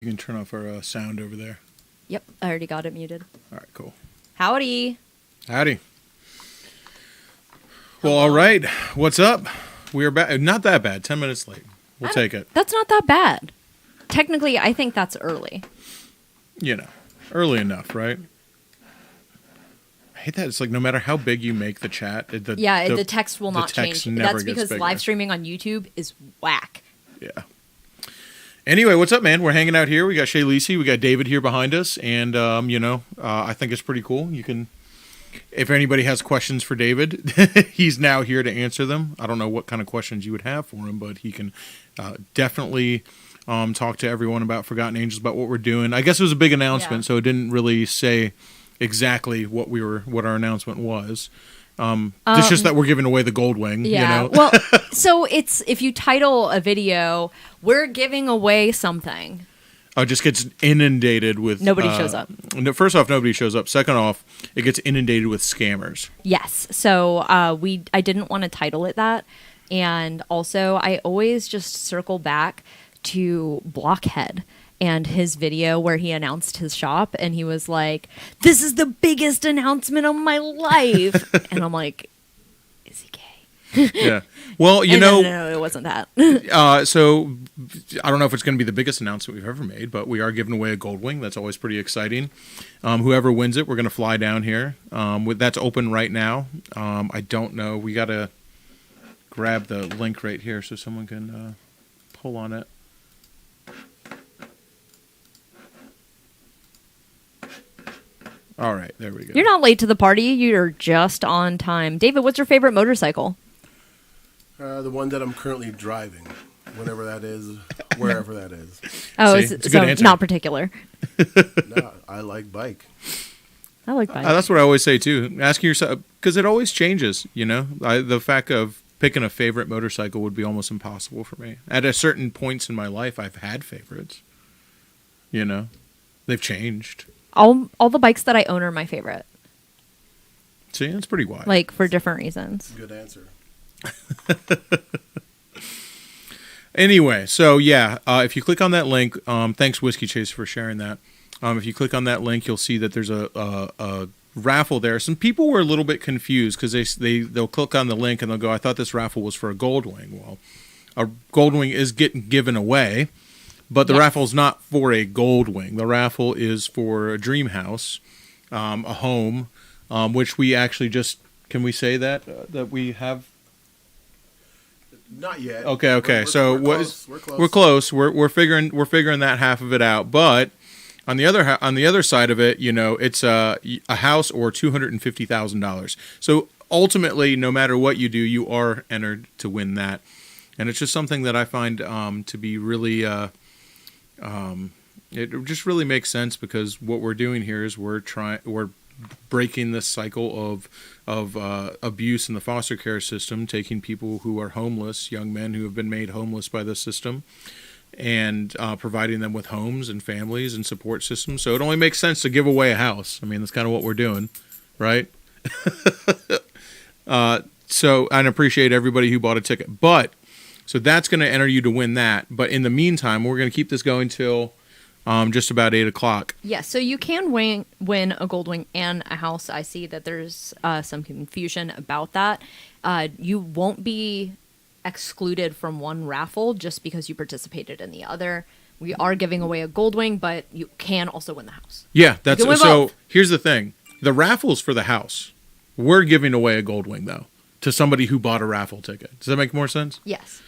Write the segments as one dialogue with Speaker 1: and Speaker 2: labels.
Speaker 1: You can turn off our sound over there.
Speaker 2: Yep, I already got it muted.
Speaker 1: All right, cool.
Speaker 2: Howdy.
Speaker 1: Howdy. Well, all right. What's up? We are back. Not that bad. 10 minutes late. We'll take it.
Speaker 2: That's not that bad. Technically, I think that's early.
Speaker 1: You know, early enough, right? I hate that. It's like no matter how big you make the chat,
Speaker 2: the text will not change. That's because
Speaker 1: bigger.
Speaker 2: live streaming on YouTube is whack.
Speaker 1: Yeah. Anyway, what's up, man? We're hanging out here. We got Shay Lisi. We got David here behind us. And, I think it's pretty cool. You can, if anybody has questions for David, he's now here to answer them. I don't know what kind of questions you would have for him, but he can definitely talk to everyone about Forgotten Angels, about what we're doing. I guess it was a big announcement, so it didn't really say exactly what our announcement was. It's just that we're giving away the gold wing.
Speaker 2: Yeah.
Speaker 1: You know?
Speaker 2: Well, so it's if you title a video, we're giving away something.
Speaker 1: Oh, it just gets inundated with...
Speaker 2: Nobody shows up.
Speaker 1: No, first off, nobody shows up. Second off, it gets inundated with scammers.
Speaker 2: Yes. So I didn't want to title it that. And also, I always just circle back to Blockhead and his video where he announced his shop, and he was like, "This is the biggest announcement of my life." And I'm like, is he gay?
Speaker 1: Yeah. Well,
Speaker 2: no, it wasn't that.
Speaker 1: So I don't know if it's going to be the biggest announcement we've ever made, but we are giving away a gold wing. That's always pretty exciting. Whoever wins it, we're going to fly down here. That's open right now. I don't know. We got to grab the link right here so someone can pull on it. All right, there we go.
Speaker 2: You're not late to the party. You're just on time. David, what's your favorite motorcycle?
Speaker 3: The one that I'm currently driving, whenever that is, wherever that is.
Speaker 2: Oh,
Speaker 1: See, it's a good answer.
Speaker 2: Not particular.
Speaker 3: No, I like bike.
Speaker 2: I like bike.
Speaker 1: That's what I always say, too. Asking yourself, because it always changes, you know? The fact of picking a favorite motorcycle would be almost impossible for me. At a certain points in my life, I've had favorites. You know? They've changed.
Speaker 2: All the bikes that I own are my favorite.
Speaker 1: See, that's pretty wide.
Speaker 2: Like, for different reasons.
Speaker 3: Good answer.
Speaker 1: Anyway, so yeah, if you click on that link, thanks Whiskey Chase for sharing that. If you click on that link, you'll see that there's a raffle there. Some people were a little bit confused because they'll click on the link and they'll go, "I thought this raffle was for a gold wing." Well, a gold wing is getting given away. But the raffle's not for a gold wing. The raffle is for a dream house, a home, which we actually just, can we say that we have?
Speaker 3: Not yet.
Speaker 1: Okay.
Speaker 3: We're close.
Speaker 1: We're figuring that half of it out. But on the other side of it, you know, it's a house or $250,000. So ultimately, no matter what you do, you are entered to win that. And it's just something that I find to be really. It just really makes sense because what we're doing here is we're breaking this cycle of abuse in the foster care system, taking people who are homeless, young men who have been made homeless by the system, and providing them with homes and families and support systems. So it only makes sense to give away a house. I mean, that's kind of what we're doing, right? So I appreciate everybody who bought a ticket, so that's going to enter you to win that. But in the meantime, we're going to keep this going till just about 8 o'clock.
Speaker 2: Yeah, so you can win a gold wing and a house. I see that there's some confusion about that. You won't be excluded from one raffle just because you participated in the other. We are giving away a gold wing, but you can also win the house.
Speaker 1: Yeah, that's so.
Speaker 2: Both.
Speaker 1: Here's the thing: the raffle's for the house. We're giving away a gold wing though to somebody who bought a raffle ticket. Does that make more sense?
Speaker 2: Yes.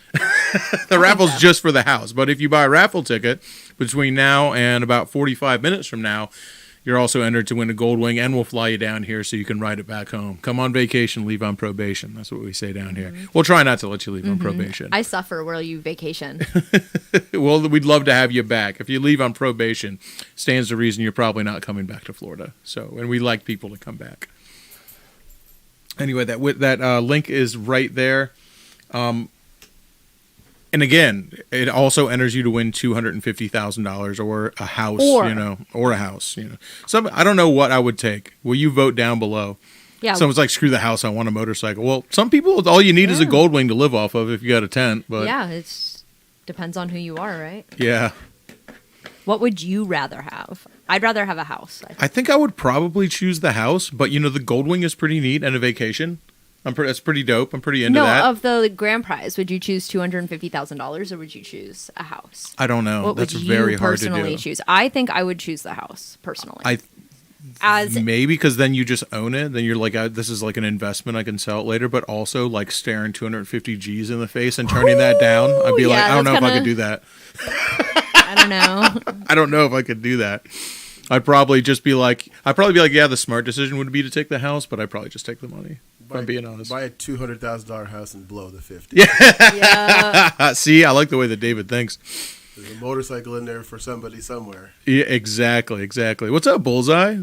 Speaker 1: The raffle's just for the house. But if you buy a raffle ticket between now and about 45 minutes from now, you're also entered to win a gold wing, and we'll fly you down here so you can ride it back home. Come on vacation, leave on probation. That's what we say down here. We'll try not to let you leave on probation.
Speaker 2: I suffer while you vacation.
Speaker 1: Well, we'd love to have you back. If you leave on probation, stands to reason you're probably not coming back to Florida. And we like people to come back. Anyway, that link is right there. And again, it also enters you to win $250,000 or a house, or a house, So I don't know what I would take. Will you vote down below?
Speaker 2: Yeah.
Speaker 1: Someone's like, screw the house, I want a motorcycle. Well, some people, all you need is a gold wing to live off of if you got a tent. But
Speaker 2: yeah, it depends on who you are, right?
Speaker 1: Yeah.
Speaker 2: What would you rather have? I'd rather have a house.
Speaker 1: I think I would probably choose the house, but the Goldwing is pretty neat and a vacation. That's pretty dope. I'm pretty into
Speaker 2: No,
Speaker 1: that.
Speaker 2: of the grand prize, would you choose $250,000 or would you choose a house?
Speaker 1: I don't know.
Speaker 2: What
Speaker 1: That's
Speaker 2: would
Speaker 1: very
Speaker 2: you
Speaker 1: hard to
Speaker 2: personally
Speaker 1: do.
Speaker 2: choose? I think I would choose the house personally.
Speaker 1: Maybe because then you just own it. Then you're like, this is like an investment. I can sell it later. But also like staring 250 G's in the face and turning that down. I'd be like,
Speaker 2: yeah,
Speaker 1: I don't know if I
Speaker 2: that's
Speaker 1: could do that.
Speaker 2: I don't know.
Speaker 1: I don't know if I could do that. I'd probably be like, yeah, the smart decision would be to take the house, but I'd probably just take the money. If I'm being honest.
Speaker 3: Buy a $200,000 house and blow the 50.
Speaker 2: Yeah.
Speaker 1: See, I like the way that David thinks.
Speaker 3: There's a motorcycle in there for somebody somewhere.
Speaker 1: Yeah, exactly. What's up, Bullseye?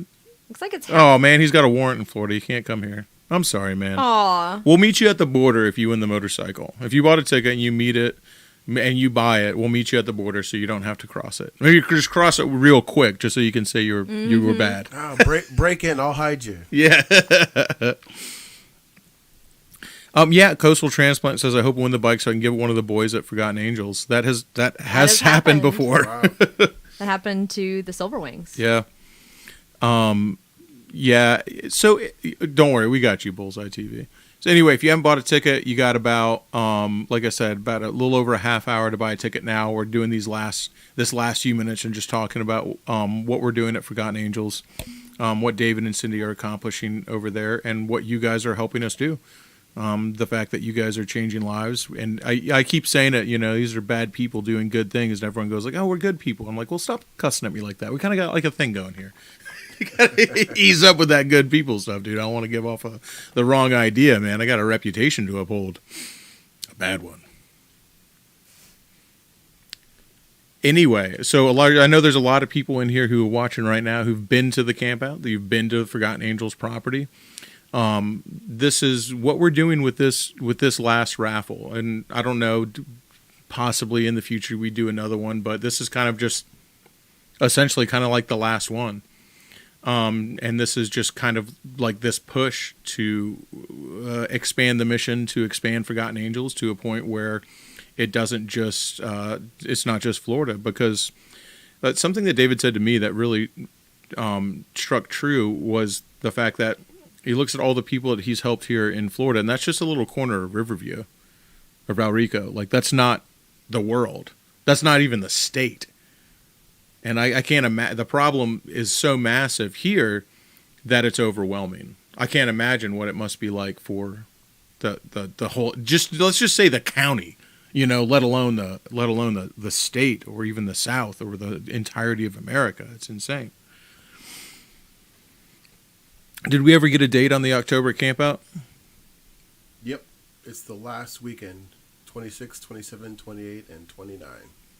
Speaker 2: Looks like it's
Speaker 1: Oh man, he's got a warrant in Florida. He can't come here. I'm sorry, man.
Speaker 2: Aw.
Speaker 1: We'll meet you at the border if you win the motorcycle. If you bought a ticket and you meet it and you buy it, we'll meet you at the border so you don't have to cross it. Maybe you could just cross it real quick just so you can say you were bad.
Speaker 3: Oh, break in, I'll hide you.
Speaker 1: Yeah. Yeah, Coastal Transplant says, I hope I win the bike so I can give it one of the boys at Forgotten Angels. That has happened before.
Speaker 3: Wow.
Speaker 2: That happened to the Silverwings.
Speaker 1: Yeah. Yeah. So don't worry, we got you, Bullseye TV. So anyway, if you haven't bought a ticket, you got about, like I said, about a little over a half hour to buy a ticket now. We're doing this last few minutes and just talking about what we're doing at Forgotten Angels, what David and Cindy are accomplishing over there, and what you guys are helping us do. The fact that you guys are changing lives, and I keep saying it, these are bad people doing good things, and everyone goes like, oh, we're good people. I'm like, well, stop cussing at me like that. We kind of got like a thing going here. You gotta ease up with that good people stuff, dude. I don't want to give off the wrong idea, man. I got a reputation to uphold. A bad one. Anyway, so I know there's a lot of people in here who are watching right now who've been to the camp out, who've been to the Forgotten Angels property. This is what we're doing with this last raffle, and I don't know, possibly in the future we do another one, but this is kind of just essentially kind of like the last one. And this is just kind of like this push to expand the mission, to expand Forgotten Angels to a point where it doesn't just it's not just Florida, because something that David said to me that really struck true was the fact that he looks at all the people that he's helped here in Florida, and that's just a little corner of Riverview or Valrico. Like, that's not the world. That's not even the state. And I can't imagine. The problem is so massive here that it's overwhelming. I can't imagine what it must be like for the whole. Let's just say the county, let alone the state or even the South or the entirety of America. It's insane. Did we ever get a date on the October campout?
Speaker 3: Yep, it's the last weekend, 26, 27, 28, and 29.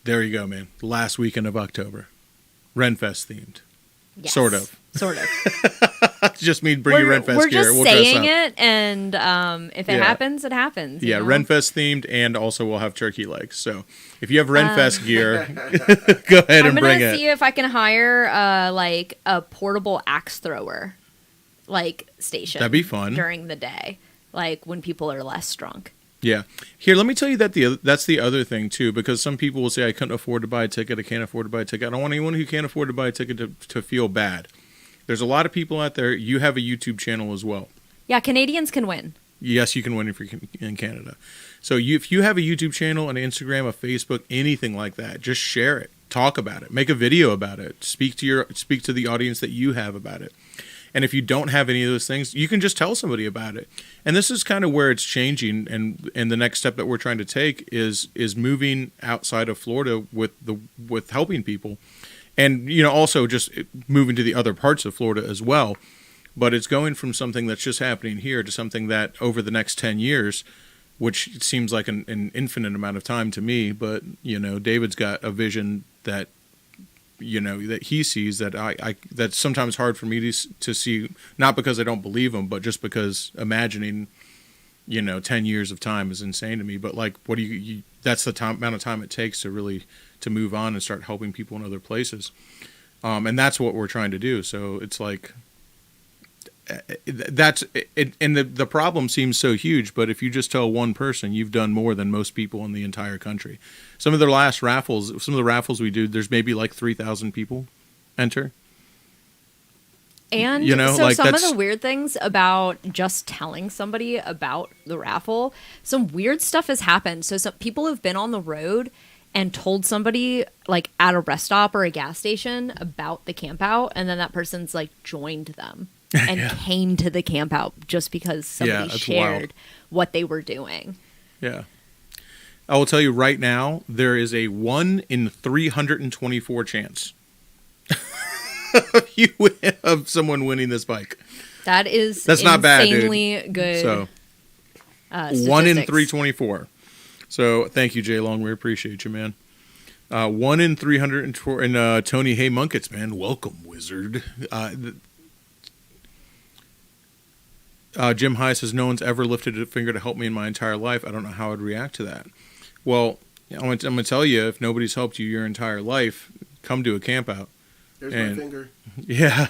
Speaker 1: There you go, man. The last weekend of October. Renfest themed.
Speaker 2: Yes.
Speaker 1: Sort of. Just mean bring your Renfest gear.
Speaker 2: We're just
Speaker 1: we'll
Speaker 2: saying
Speaker 1: dress up.
Speaker 2: it, and if it happens, it happens.
Speaker 1: Yeah, Renfest themed, and also we'll have turkey legs. So if you have Renfest gear, go ahead and bring it.
Speaker 2: I'm gonna see if I can hire like a portable axe thrower, station.
Speaker 1: That'd be fun
Speaker 2: during the day, like when people are less drunk.
Speaker 1: Yeah. Here, let me tell you that's the other thing, too, because some people will say, I couldn't afford to buy a ticket, I can't afford to buy a ticket. I don't want anyone who can't afford to buy a ticket to feel bad. There's a lot of people out there. You have a YouTube channel as well.
Speaker 2: Yeah, Canadians can win.
Speaker 1: Yes, you can win if you're in Canada. So if you have a YouTube channel, an Instagram, a Facebook, anything like that, just share it. Talk about it. Make a video about it. Speak to the audience that you have about it. And if you don't have any of those things, you can just tell somebody about it. And this is kind of where it's changing. And the next step that we're trying to take is moving outside of Florida with helping people, and also just moving to the other parts of Florida as well. But it's going from something that's just happening here to something that over the next 10 years, which seems like an infinite amount of time to me. But David's got a vision that that he sees that that's sometimes hard for me to see, not because I don't believe him, but just because imagining, 10 years of time is insane to me. But what do you that's the amount of time it takes to really to move on and start helping people in other places. And that's what we're trying to do. So it's like, that's it, and the problem seems so huge, but if you just tell one person, you've done more than most people in the entire country. Some of the raffles we do, there's maybe like 3,000 people enter.
Speaker 2: And so some of the weird things about just telling somebody about the raffle, some weird stuff has happened. So some people have been on the road and told somebody like at a rest stop or a gas station about the camp out, and then that person's like joined them and came to the camp out just because somebody shared what they were doing. Yeah.
Speaker 1: I will tell you right now, there is a 1 in 324 chance of someone winning this bike.
Speaker 2: That's not bad, dude. Insanely good.
Speaker 1: So 1 in 324. So thank you, Jay Long. We appreciate you, man. 1 in 304. And Tony, hey, Munkets, man. Welcome, wizard. Jim High says, no one's ever lifted a finger to help me in my entire life. I don't know how I'd react to that. Well, I'm going to tell you, if nobody's helped you your entire life, come to a camp out.
Speaker 3: There's my finger.
Speaker 1: Yeah.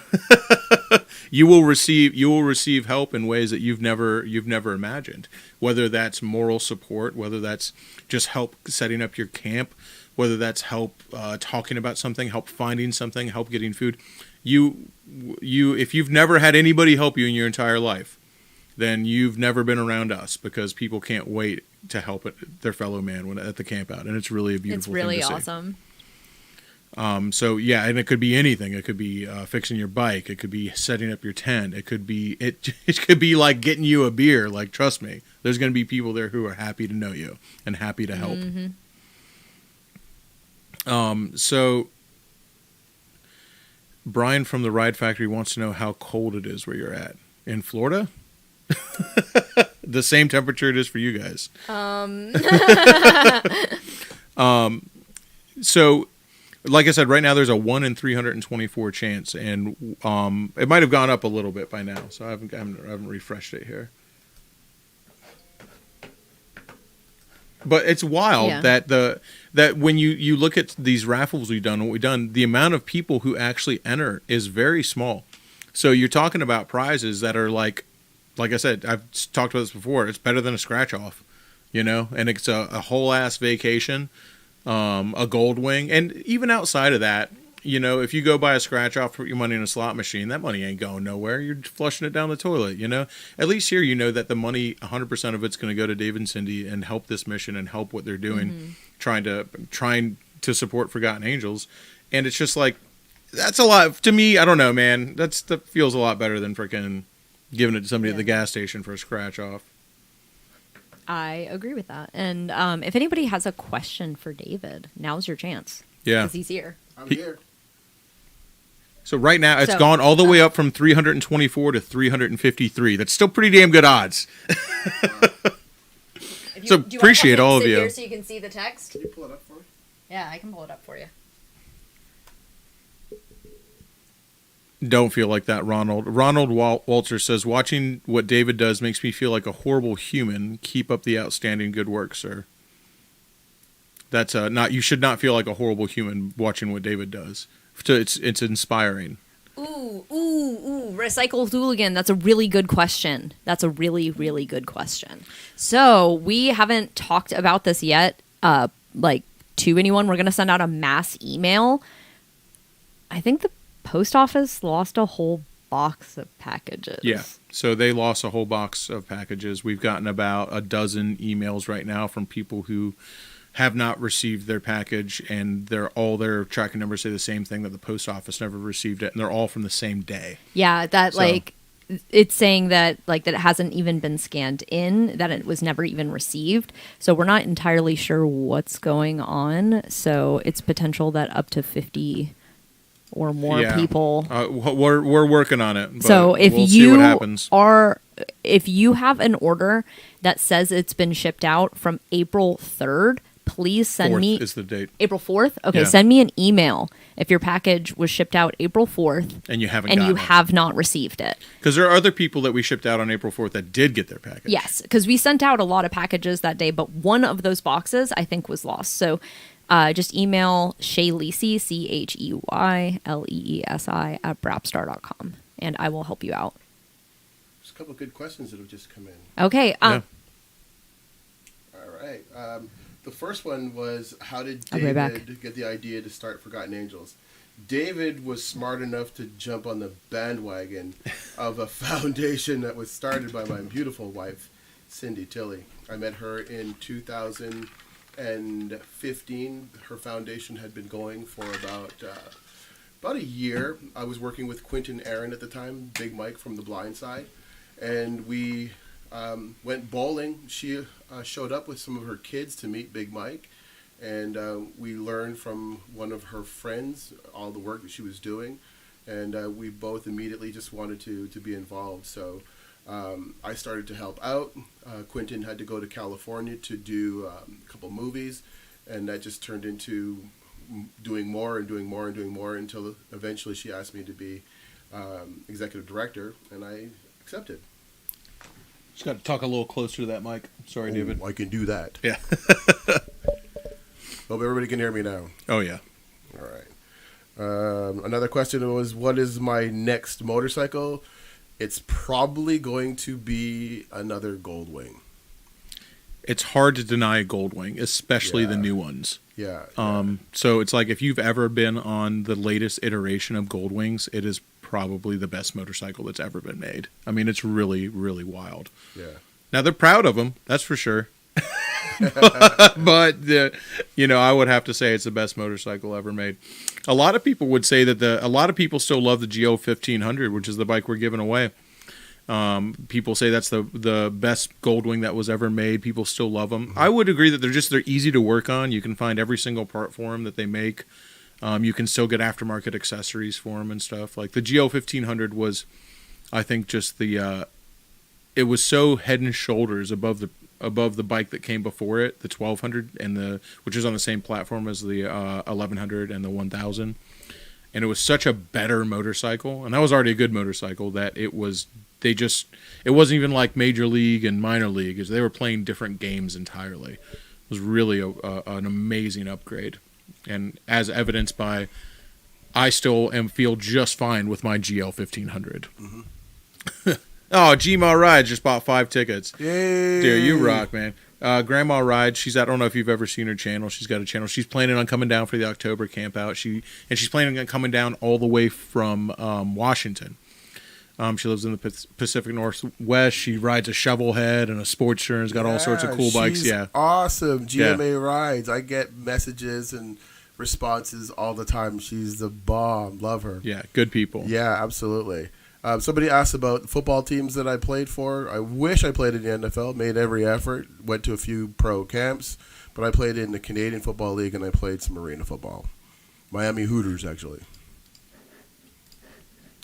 Speaker 1: you will receive help in ways that you've never imagined. Whether that's moral support, whether that's just help setting up your camp, whether that's help talking about something, help finding something, help getting food. If you've never had anybody help you in your entire life, then you've never been around us, because people can't wait to help their fellow man at the camp out, and it's really a beautiful thing to see.
Speaker 2: It's really awesome.
Speaker 1: So yeah, and it could be anything. It could be fixing your bike. It could be setting up your tent. It could be it could be like getting you a beer. Like, trust me, there's going to be people there who are happy to know you and happy to help. Mm-hmm. So Brian from the Ride Factory wants to know how cold it is where you're at in Florida. The same temperature it is for you guys. So, like I said, right now there's a 1 in 324 chance, and it might have gone up a little bit by now. So I haven't refreshed it here. But it's wild that when you look at these raffles we've done, the amount of people who actually enter is very small. So you're talking about prizes that are like I said, I've talked about this before. It's better than a scratch off, and it's a whole ass vacation, a gold wing, and even outside of that, if you go buy a scratch off, put your money in a slot machine, that money ain't going nowhere. You're flushing it down the toilet, At least here, that the money, 100% of it's going to go to Dave and Cindy and help this mission and help what they're doing, trying to support Forgotten Angels, and it's just like, that's a lot to me. I don't know, man. That feels a lot better than freaking giving it to somebody at the gas station for a scratch off.
Speaker 2: I agree with that. And if anybody has a question for David, now's your chance.
Speaker 1: Yeah.
Speaker 2: Because he's here.
Speaker 3: I'm here.
Speaker 1: So right now, it's gone all the way up from 324 to 353. That's still pretty damn good odds. So appreciate all of you.
Speaker 2: Here so you can see the text?
Speaker 3: Can you pull it up for me?
Speaker 2: Yeah, I can pull it up for you.
Speaker 1: Don't feel like that, Ronald. Ronald Walter says, watching what David does makes me feel like a horrible human. Keep up the outstanding good work, sir. That's not. You should not feel like a horrible human watching what David does. It's inspiring.
Speaker 2: Ooh, Recycle Hooligan. That's a really good question. That's a really, really good question. So we haven't talked about this yet, to anyone. We're going to send out a mass email. I think the post office lost a whole box of packages.
Speaker 1: Yeah, so they lost a whole box of packages. We've gotten about a dozen emails right now from people who have not received their package, and all their tracking numbers say the same thing, that the post office never received it, and they're all from the same day.
Speaker 2: Yeah, it's saying that that it hasn't even been scanned in, that it was never even received. So we're not entirely sure what's going on. So it's potential that up to 50 or more people.
Speaker 1: We're working on it. But
Speaker 2: so if
Speaker 1: we'll see what happens.
Speaker 2: If you have an order that says it's been shipped out from April 3rd, please send
Speaker 1: 4th
Speaker 2: me.
Speaker 1: Is the date
Speaker 2: April 4th? Okay, send me an email if your package was shipped out April 4th
Speaker 1: and you
Speaker 2: have not received it.
Speaker 1: Because there are other people that we shipped out on April 4th that did get their package.
Speaker 2: Yes, because we sent out a lot of packages that day, but one of those boxes I think was lost. So just email Shayleesi, CheyLeesi @brapstar.com, and I will help you out.
Speaker 3: couple of good questions that have just come in.
Speaker 2: Okay.
Speaker 1: Yeah.
Speaker 3: All right. The first one was, how did
Speaker 2: I'll be right back.
Speaker 3: David get the idea to start Forgotten Angels? David was smart enough to jump on the bandwagon of a foundation that was started by my beautiful wife, Cindy Tilley. I met her in 2015. Her foundation had been going for about a year. I was working with Quentin Aaron at the time, Big Mike from The Blind Side, and we went bowling. She showed up with some of her kids to meet Big Mike, and we learned from one of her friends all the work that she was doing, and we both immediately just wanted to be involved. So I started to help out. Quentin had to go to California to do a couple movies, and that just turned into doing more and doing more and doing more until eventually she asked me to be executive director, and I accepted.
Speaker 1: Just got to talk a little closer to that mic. Sorry, David.
Speaker 3: I can do that.
Speaker 1: Yeah.
Speaker 3: Hope everybody can hear me now.
Speaker 1: Oh, yeah.
Speaker 3: All right. Another question was, what is my next motorcycle? It's probably going to be another Goldwing.
Speaker 1: It's hard to deny a Goldwing, especially the
Speaker 3: Yeah.
Speaker 1: new ones.
Speaker 3: Yeah.
Speaker 1: So it's like if you've ever been on the latest iteration of Goldwings, it is probably the best motorcycle that's ever been made. I mean, it's really, really wild.
Speaker 3: Yeah.
Speaker 1: Now, they're proud of them, that's for sure. But, I would have to say it's the best motorcycle ever made. A lot of people would say that a lot of people still love the GO 1500, which is the bike we're giving away. People say that's the best Goldwing that was ever made. People still love them. I would agree that they're easy to work on. You can find every single part for them that they make. You can still get aftermarket accessories for them and stuff. Like the GO 1500 was, I think, just it was so head and shoulders above the bike that came before it, the 1200 which is on the same platform as the 1100 and the 1000. And it was such a better motorcycle, and that was already a good motorcycle, that it wasn't even like Major League and Minor League, as they were playing different games entirely. It was really an amazing upgrade, and as evidenced by, I still feel just fine with my GL 1500. Mm-hmm. Oh, Gma Ride just bought 5 tickets.
Speaker 3: Yay!
Speaker 1: Dude, you rock, man. Grandma Ride, I don't know if you've ever seen her channel. She's got a channel. She's planning on coming down for the October camp out. She's planning on coming down all the way from Washington. She lives in the Pacific Northwest. She rides a Shovelhead and a Sportster and has got all sorts of cool bikes.
Speaker 3: She's
Speaker 1: Yeah.
Speaker 3: awesome. GMA Rides. I get messages and responses all the time. She's the bomb. Love her.
Speaker 1: Yeah, good people.
Speaker 3: Yeah, absolutely. Somebody asked about football teams that I played for. I wish I played in the NFL, made every effort, went to a few pro camps, but I played in the Canadian Football League and I played some arena football. Miami Hooters, actually.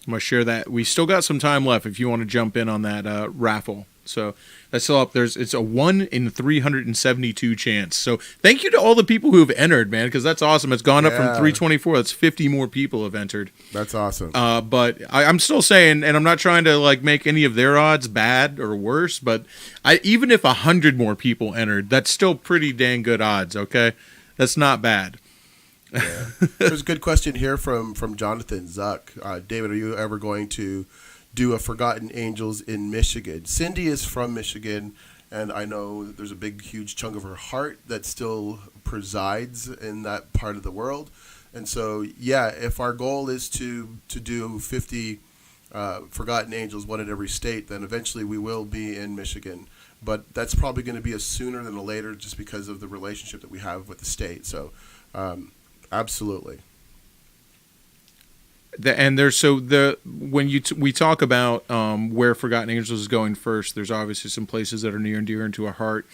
Speaker 1: I'm going to share that. We still got some time left if you want to jump in on that raffle. So that's still up. It's a 1 in 372 chance. So thank you to all the people who have entered, man, because that's awesome. It's gone up from 324. That's 50 more people have entered.
Speaker 3: That's awesome.
Speaker 1: But I'm still saying, and I'm not trying to like make any of their odds bad or worse, but even if 100 more people entered, that's still pretty dang good odds. Okay, that's not bad.
Speaker 3: Yeah. There's a good question here from Jonathan Zuck. David, are you ever going to do a Forgotten Angels in Michigan? Cindy is from Michigan, and I know there's a big, huge chunk of her heart that still presides in that part of the world. And so, yeah, if our goal is to do 50 Forgotten Angels, one in every state, then eventually we will be in Michigan. But that's probably going to be a sooner than a later, just because of the relationship that we have with the state. So, absolutely.
Speaker 1: We talk about where Forgotten Angels is going first, there's obviously some places that are near and dear into our heart,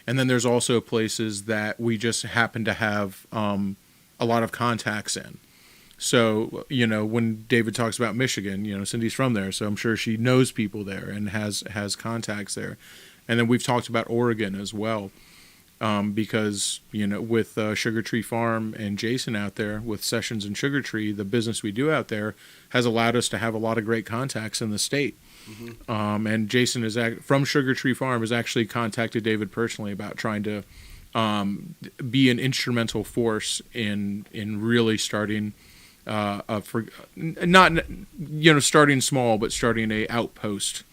Speaker 1: and then there's also places that we just happen to have a lot of contacts in. So when David talks about Michigan, Cindy's from there, so I'm sure she knows people there and has contacts there. And then we've talked about Oregon as well. Because, with Sugar Tree Farm and Jason out there with Sessions and Sugar Tree, the business we do out there has allowed us to have a lot of great contacts in the state. Mm-hmm. And Jason from Sugar Tree Farm has actually contacted David personally about trying to be an instrumental force in really starting starting small, but starting a outpost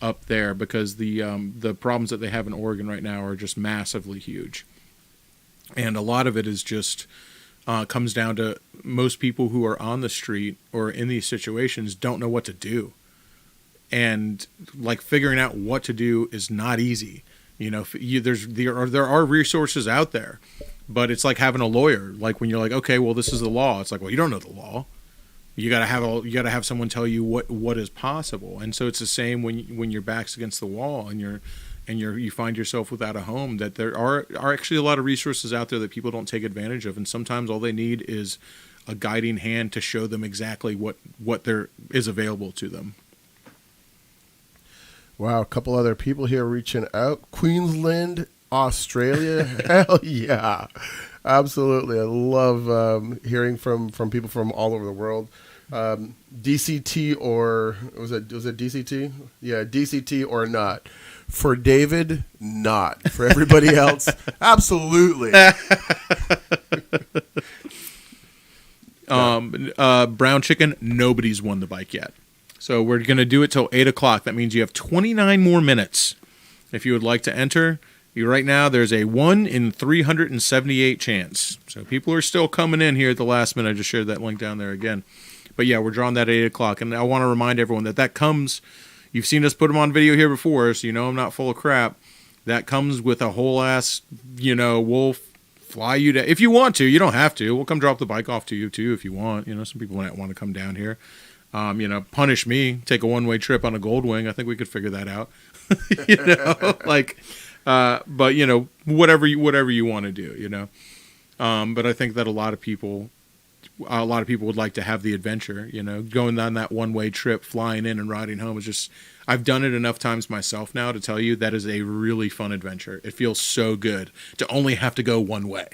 Speaker 1: up there because the problems that they have in Oregon right now are just massively huge. And a lot of it is just comes down to most people who are on the street or in these situations don't know what to do. And like figuring out what to do is not easy. You know, there are resources out there, but it's like having a lawyer. Like when you're like, okay, well, this is the law. It's like, well, you don't know the law. You gotta have someone tell you what is possible. And so it's the same when your back's against the wall and you find yourself without a home, that there are actually a lot of resources out there that people don't take advantage of. And sometimes all they need is a guiding hand to show them exactly what there is available to them.
Speaker 3: Wow, a couple other people here reaching out. Queensland, Australia. Hell yeah. Absolutely. I love hearing from people from all over the world. DCT or was it DCT? Yeah, DCT or not. For David, not. For everybody else, absolutely.
Speaker 1: Brown chicken, nobody's won the bike yet. So we're going to do it till 8 o'clock. That means you have 29 more minutes. If you would like to enter, right now there's a 1 in 378 chance. So people are still coming in here at the last minute. I just shared that link down there again. But yeah, we're drawing that at 8 o'clock. And I want to remind everyone that comes, you've seen us put them on video here before, so you know I'm not full of crap. That comes with a whole ass, we'll fly you to, if you want to, you don't have to. We'll come drop the bike off to you too if you want. Some people might want to come down here. Punish me, take a one-way trip on a Goldwing. I think we could figure that out. But whatever you want to do, But I think that a lot of people would like to have the adventure, going on that one-way trip, flying in and riding home is just, I've done it enough times myself now to tell you that is a really fun adventure. It feels so good to only have to go one way.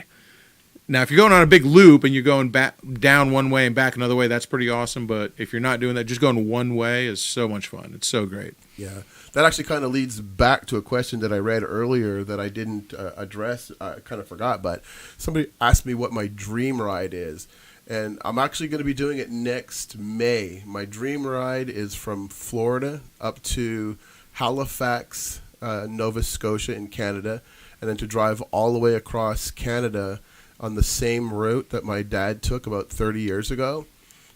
Speaker 1: Now, if you're going on a big loop and you're going back down one way and back another way, that's pretty awesome. But if you're not doing that, just going one way is so much fun. It's so great.
Speaker 3: Yeah. That actually kind of leads back to a question that I read earlier that I didn't address. I kind of forgot, but somebody asked me what my dream ride is. And I'm actually going to be doing it next May. My dream ride is from Florida up to Halifax, Nova Scotia in Canada, and then to drive all the way across Canada on the same route that my dad took about 30 years ago.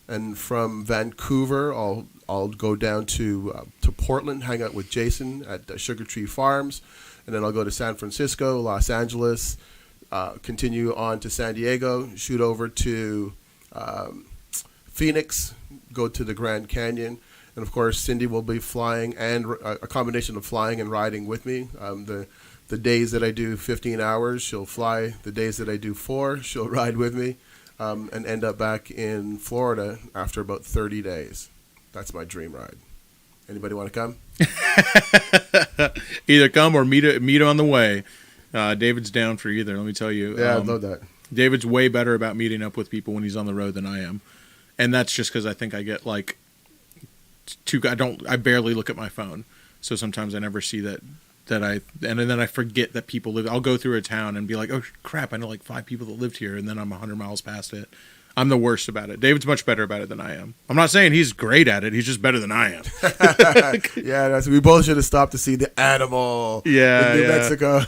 Speaker 3: And from Vancouver, I'll go down to Portland, hang out with Jason at Sugar Tree Farms, and then I'll go to San Francisco, Los Angeles, continue on to San Diego, shoot over to Phoenix, go to the Grand Canyon, and of course Cindy will be flying, and a combination of flying and riding with me. The days that I do 15 hours, she'll fly. The days that I do 4, she'll ride with me, and end up back in Florida after about 30 days. That's my dream ride. Anybody want to come?
Speaker 1: Either come or meet on the way. David's down for either, let me tell you.
Speaker 3: Yeah, I love that.
Speaker 1: David's way better about meeting up with people when he's on the road than I am. And that's just because I think I get I barely look at my phone. So sometimes I never see and then I forget that people live. I'll go through a town and be like, oh crap, I know 5 people that lived here, and then I'm 100 miles past it. I'm the worst about it. David's much better about it than I am. I'm not saying he's great at it. He's just better than I am.
Speaker 3: Yeah, we both should have stopped to see the animal in New Mexico.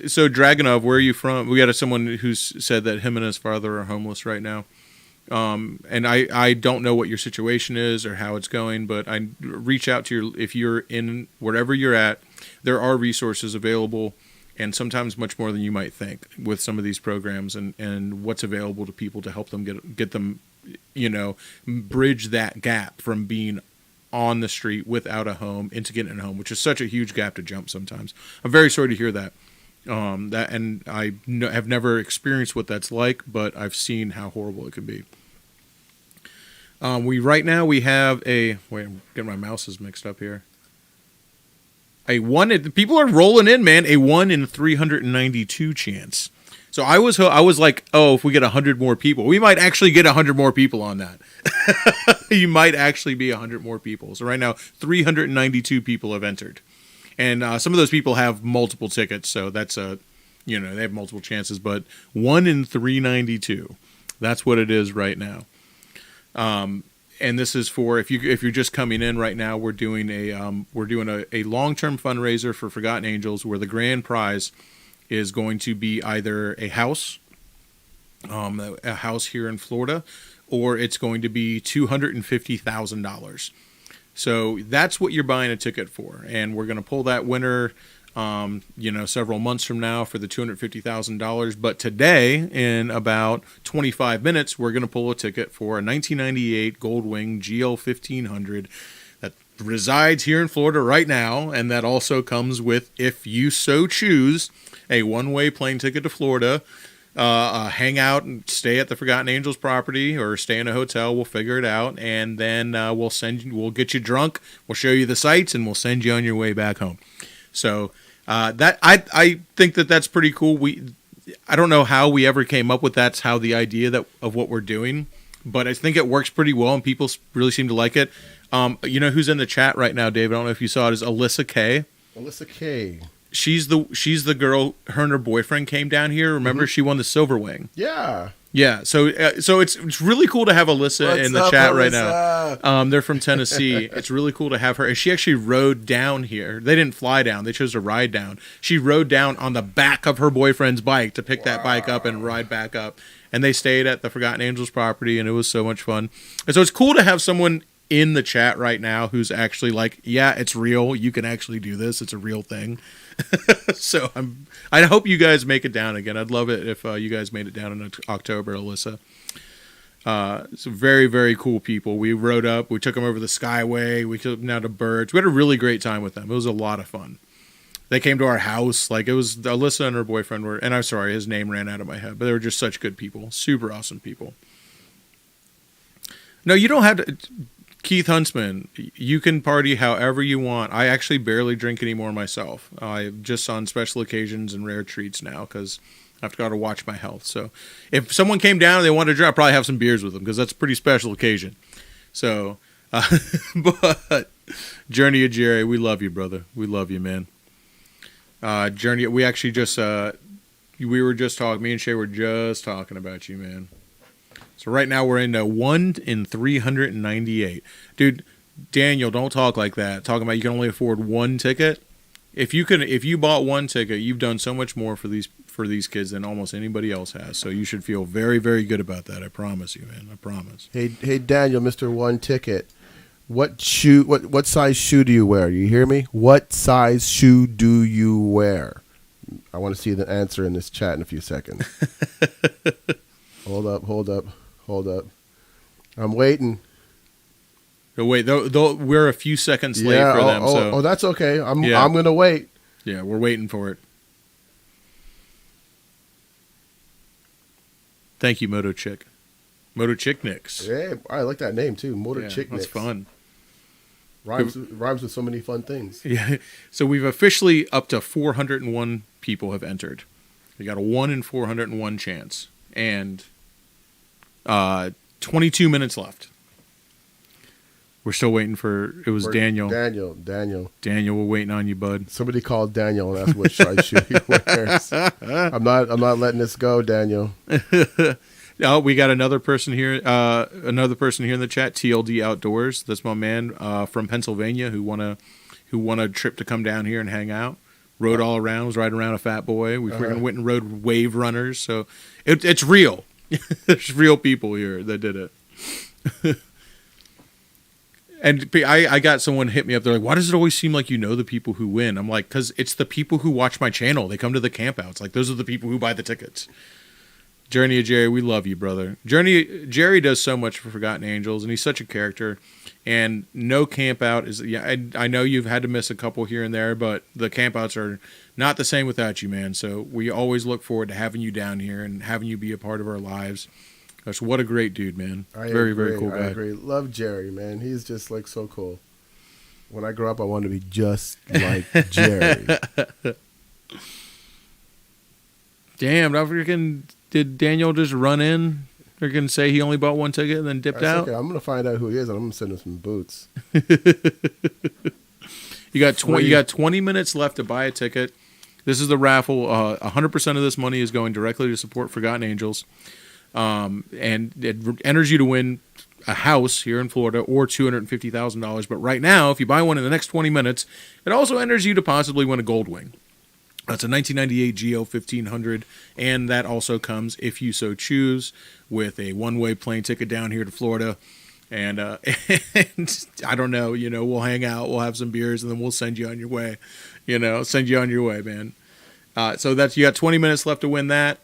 Speaker 1: So Dragonov, where are you from? We got someone who's said that him and his father are homeless right now. And I don't know what your situation is or how it's going, but I reach out to if you're in wherever you're at, there are resources available, and sometimes much more than you might think with some of these programs and what's available to people to help them get them, bridge that gap from being on the street without a home into getting a home, which is such a huge gap to jump sometimes. I'm very sorry to hear that. And I have never experienced what that's like, but I've seen how horrible it can be. Right now we have I'm getting my mouses mixed up here. People are rolling in, man. A 1 in 392 chance. So I was like, if we get 100 more people, we might actually get 100 more people on that. You might actually be 100 more people. So right now, 392 people have entered. And some of those people have multiple tickets, so that's they have multiple chances. But 1 in 392, that's what it is right now. and this is for if you're just coming in right now. We're doing a long-term fundraiser for Forgotten Angels, where the grand prize is going to be either a house here in Florida, or it's going to be $250,000. So that's what you're buying a ticket for, and we're going to pull that winner. Several months from now for the $250,000. But today, in about 25 minutes, we're going to pull a ticket for a 1998 Goldwing GL 1500 that resides here in Florida right now. And that also comes with, if you so choose, a one-way plane ticket to Florida. Hang out and stay at the Forgotten Angels property or stay in a hotel. We'll figure it out. And then we'll get you drunk. We'll show you the sights and we'll send you on your way back home. So that I think that's pretty cool. I don't know how we ever came up with that's how the idea of what we're doing, but I think it works pretty well and people really seem to like it. Who's in the chat right now, Dave? I don't know if you saw it. Is Alyssa K.
Speaker 3: Alyssa K.
Speaker 1: She's the girl. Her and her boyfriend came down here. Remember, she won the Silver Wing.
Speaker 3: Yeah.
Speaker 1: Yeah, so it's really cool to have Alyssa in the chat right now. They're from Tennessee. It's really cool to have her. And she actually rode down here. They didn't fly down. They chose to ride down. She rode down on the back of her boyfriend's bike to pick that bike up and ride back up. And they stayed at the Forgotten Angels property, and it was so much fun. And so it's cool to have someone in the chat right now who's actually like, yeah, it's real. You can actually do this. It's a real thing. So I hope you guys make it down again. I'd love it if you guys made it down in October, Alyssa. Some very, very cool people. We rode up. We took them over the Skyway. We took them down to Birds. We had a really great time with them. It was a lot of fun. They came to our house. Like, it was Alyssa and her boyfriend were, and I'm sorry, his name ran out of my head, but they were just such good people. Super awesome people. No, you don't have to. Keith Huntsman, you can party however you want. I actually barely drink anymore myself. I just on special occasions and rare treats now because I've got to watch my health. So if someone came down and they wanted to drink, I'd probably have some beers with them because that's a pretty special occasion. So, but Journey of Jerry, we love you, brother. We love you, man. Journey, we actually just, we were just talking, me and Shay were just talking about you, man. So right now we're in 1 in 398. Dude, Daniel, don't talk like that. Talking about you can only afford one ticket. If you bought one ticket, you've done so much more for these kids than almost anybody else has. So you should feel very, very good about that. I promise you, man. I promise.
Speaker 3: Hey Daniel, Mr. One Ticket. What size shoe do you wear? You hear me? What size shoe do you wear? I want to see the answer in this chat in a few seconds. Hold up. I'm waiting.
Speaker 1: Wait, we're a few seconds late for them.
Speaker 3: Oh, that's okay. I'm gonna wait.
Speaker 1: Yeah, we're waiting for it. Thank you, Moto Chick. Moto Chick Nicks.
Speaker 3: Yeah, I like that name too. Moto Chick Nicks.
Speaker 1: That's fun.
Speaker 3: Rhymes with so many fun things.
Speaker 1: Yeah. So we've officially up to 401 people have entered. We got a 1 in 401 chance, and 22 minutes left. We're still waiting for. It was Daniel.
Speaker 3: Daniel,
Speaker 1: we're waiting on you, bud.
Speaker 3: Somebody called Daniel and asked what size shoe he wears. I'm not letting this go, Daniel.
Speaker 1: Oh, we got another person here. Another person here in the chat. TLD Outdoors. That's my man from Pennsylvania who won a trip to come down here and hang out. Rode all around. Was riding around a fat boy. We freaking went and rode wave runners. So it's real. There's real people here that did it. And I got someone hit me up. They're like, why does it always seem like you know the people who win? I'm like, because it's the people who watch my channel. They come to the campouts. Like, those are the people who buy the tickets. Journey of Jerry, we love you, brother. Jerry does so much for Forgotten Angels, and he's such a character. And no campout is... Yeah, I know you've had to miss a couple here and there, but the campouts are not the same without you, man. So we always look forward to having you down here and having you be a part of our lives. Gosh, what a great dude, man. Very, very cool guy.
Speaker 3: I agree. Love Jerry, man. He's just like so cool. When I grow up, I want to be just like Jerry.
Speaker 1: Damn, did Daniel just run in? They're going to say he only bought one ticket and then dipped out?
Speaker 3: Okay. I'm going to find out who he is, and I'm going to send him some boots.
Speaker 1: You got 20 minutes left to buy a ticket. This is the raffle. 100% of this money is going directly to support Forgotten Angels. and it enters you to win a house here in Florida or $250,000. But right now, if you buy one in the next 20 minutes, it also enters you to possibly win a gold wing. That's a 1998 GL 1500, and that also comes, if you so choose, with a one-way plane ticket down here to Florida. And, and I don't know, we'll hang out, we'll have some beers, and then we'll send you on your way. Send you on your way, man. So you got 20 minutes left to win that.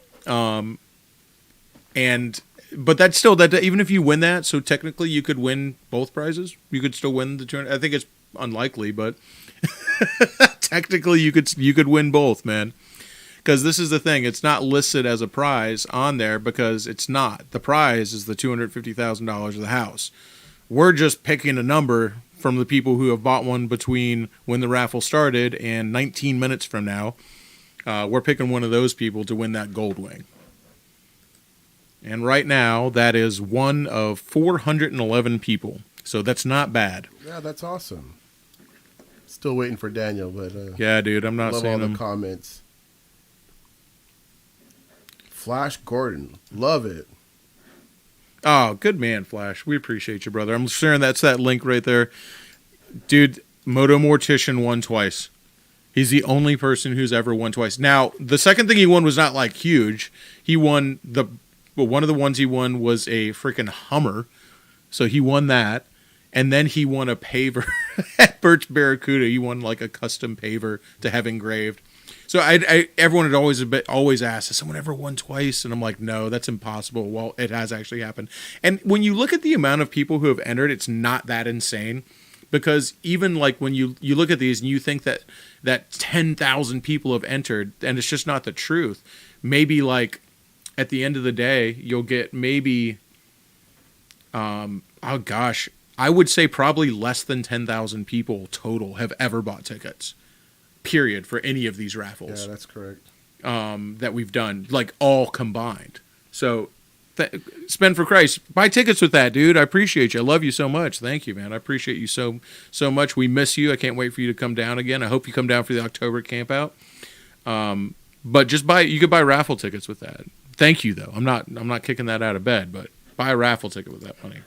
Speaker 1: But that's still that. Even if you win that, so technically you could win both prizes. You could still win the tournament. I think it's unlikely, but technically you could win both, man. Because this is the thing, it's not listed as a prize on there because it's not. The prize is the $250,000 of the house. We're just picking a number from the people who have bought one between when the raffle started and 19 minutes from now. We're picking one of those people to win that gold wing. And right now, that is one of 411 people. So that's not bad.
Speaker 3: Yeah, that's awesome. Still waiting for Daniel, but
Speaker 1: yeah, dude, I'm not
Speaker 3: love
Speaker 1: seeing
Speaker 3: all
Speaker 1: them.
Speaker 3: the comments. Flash Gordon, love it.
Speaker 1: Oh, good man, Flash. We appreciate you, brother. I'm sharing that's that link right there. Dude, Moto Mortician won twice. He's the only person who's ever won twice. Now, the second thing he won was not like huge. He won one of the ones he won was a freaking Hummer. So he won that. And then he won a paver at Birch Barracuda. He won like a custom paver to have engraved. So everyone had always asked, has someone ever won twice? And I'm like, no, that's impossible. Well, it has actually happened. And when you look at the amount of people who have entered, it's not that insane. Because even like when you look at these and you think that 10,000 people have entered, and it's just not the truth. Maybe like at the end of the day, you'll get maybe, oh gosh, I would say probably less than 10,000 people total have ever bought tickets, period, for any of these raffles.
Speaker 3: Yeah, that's correct.
Speaker 1: That we've done, like all combined. So spend for Christ. Buy tickets with that, dude. I appreciate you. I love you so much. Thank you, man. I appreciate you so much. We miss you. I can't wait for you to come down again. I hope you come down for the October camp out. But just you could buy raffle tickets with that. Thank you, though. I'm not kicking that out of bed, but buy a raffle ticket with that money.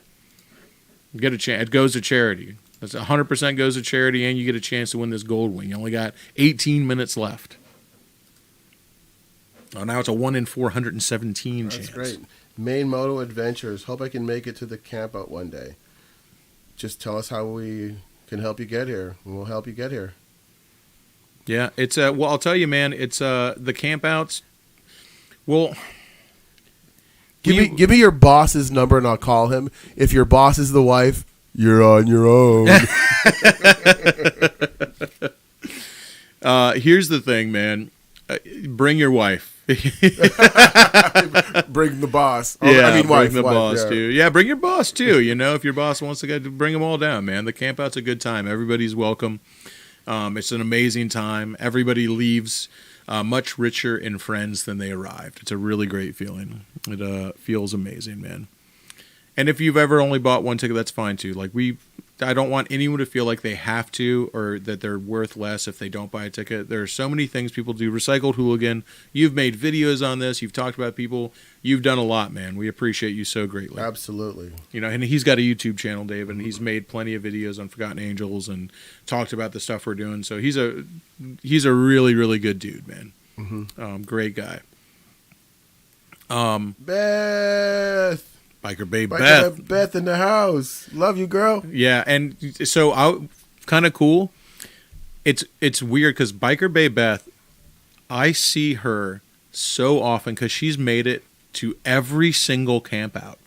Speaker 1: Get a chance. It goes to charity. That's 100% goes to charity, and you get a chance to win this gold wing. You only got 18 minutes left. Oh, now it's a 1 in 417 chance.
Speaker 3: That's great. Main Moto Adventures. Hope I can make it to the camp out one day. Just tell us how we can help you get here, and we'll help you get here.
Speaker 1: Yeah, it's well, I'll tell you, man. It's the camp outs. Well,
Speaker 3: give me your boss's number, and I'll call him. If your boss is the wife, you're on your own.
Speaker 1: Here's the thing, man. Bring your wife.
Speaker 3: Bring the boss.
Speaker 1: Yeah,
Speaker 3: I mean,
Speaker 1: bring the
Speaker 3: wife,
Speaker 1: boss
Speaker 3: yeah.
Speaker 1: too. Yeah, bring your boss too. If your boss wants to go, bring them all down, man. The camp out's a good time. Everybody's welcome. It's an amazing time. Everybody leaves much richer in friends than they arrived. It's a really great feeling. It feels amazing, man. And if you've ever only bought one ticket, that's fine too. I don't want anyone to feel like they have to or that they're worth less if they don't buy a ticket. There are so many things people do. Recycled Hooligan, you've made videos on this. You've talked about people. You've done a lot, man. We appreciate you so greatly.
Speaker 3: Absolutely.
Speaker 1: And he's got a YouTube channel, Dave, and he's made plenty of videos on Forgotten Angels and talked about the stuff we're doing. So he's a really, really good dude, man.
Speaker 3: Mm-hmm.
Speaker 1: Great guy.
Speaker 3: Beth.
Speaker 1: Biker Babe
Speaker 3: Beth in the house. Love you, girl.
Speaker 1: Yeah, and so kind of cool. It's weird because Biker Babe Beth, I see her so often because she's made it to every single camp out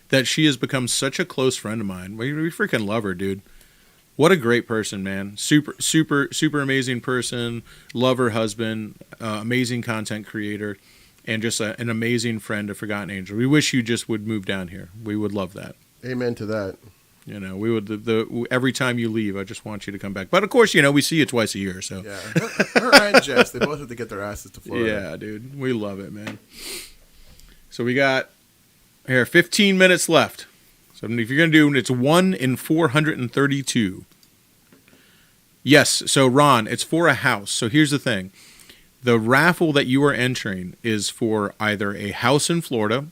Speaker 1: that she has become such a close friend of mine. We freaking love her, dude. What a great person, man. Super, super, super amazing person. Love her husband. Amazing content creator. And just an amazing friend of Forgotten Angel. We wish you just would move down here. We would love that.
Speaker 3: Amen to that.
Speaker 1: We would. Every time you leave, I just want you to come back. But of course, we see you twice a year. So
Speaker 3: yeah, her and Jess, they both have to get their asses to Florida.
Speaker 1: Yeah, dude, we love it, man. So we got here 15 minutes left. So if you're gonna do, it's 1 in 432. Yes. So Ron, it's for a house. So here's the thing. The raffle that you are entering is for either a house in Florida,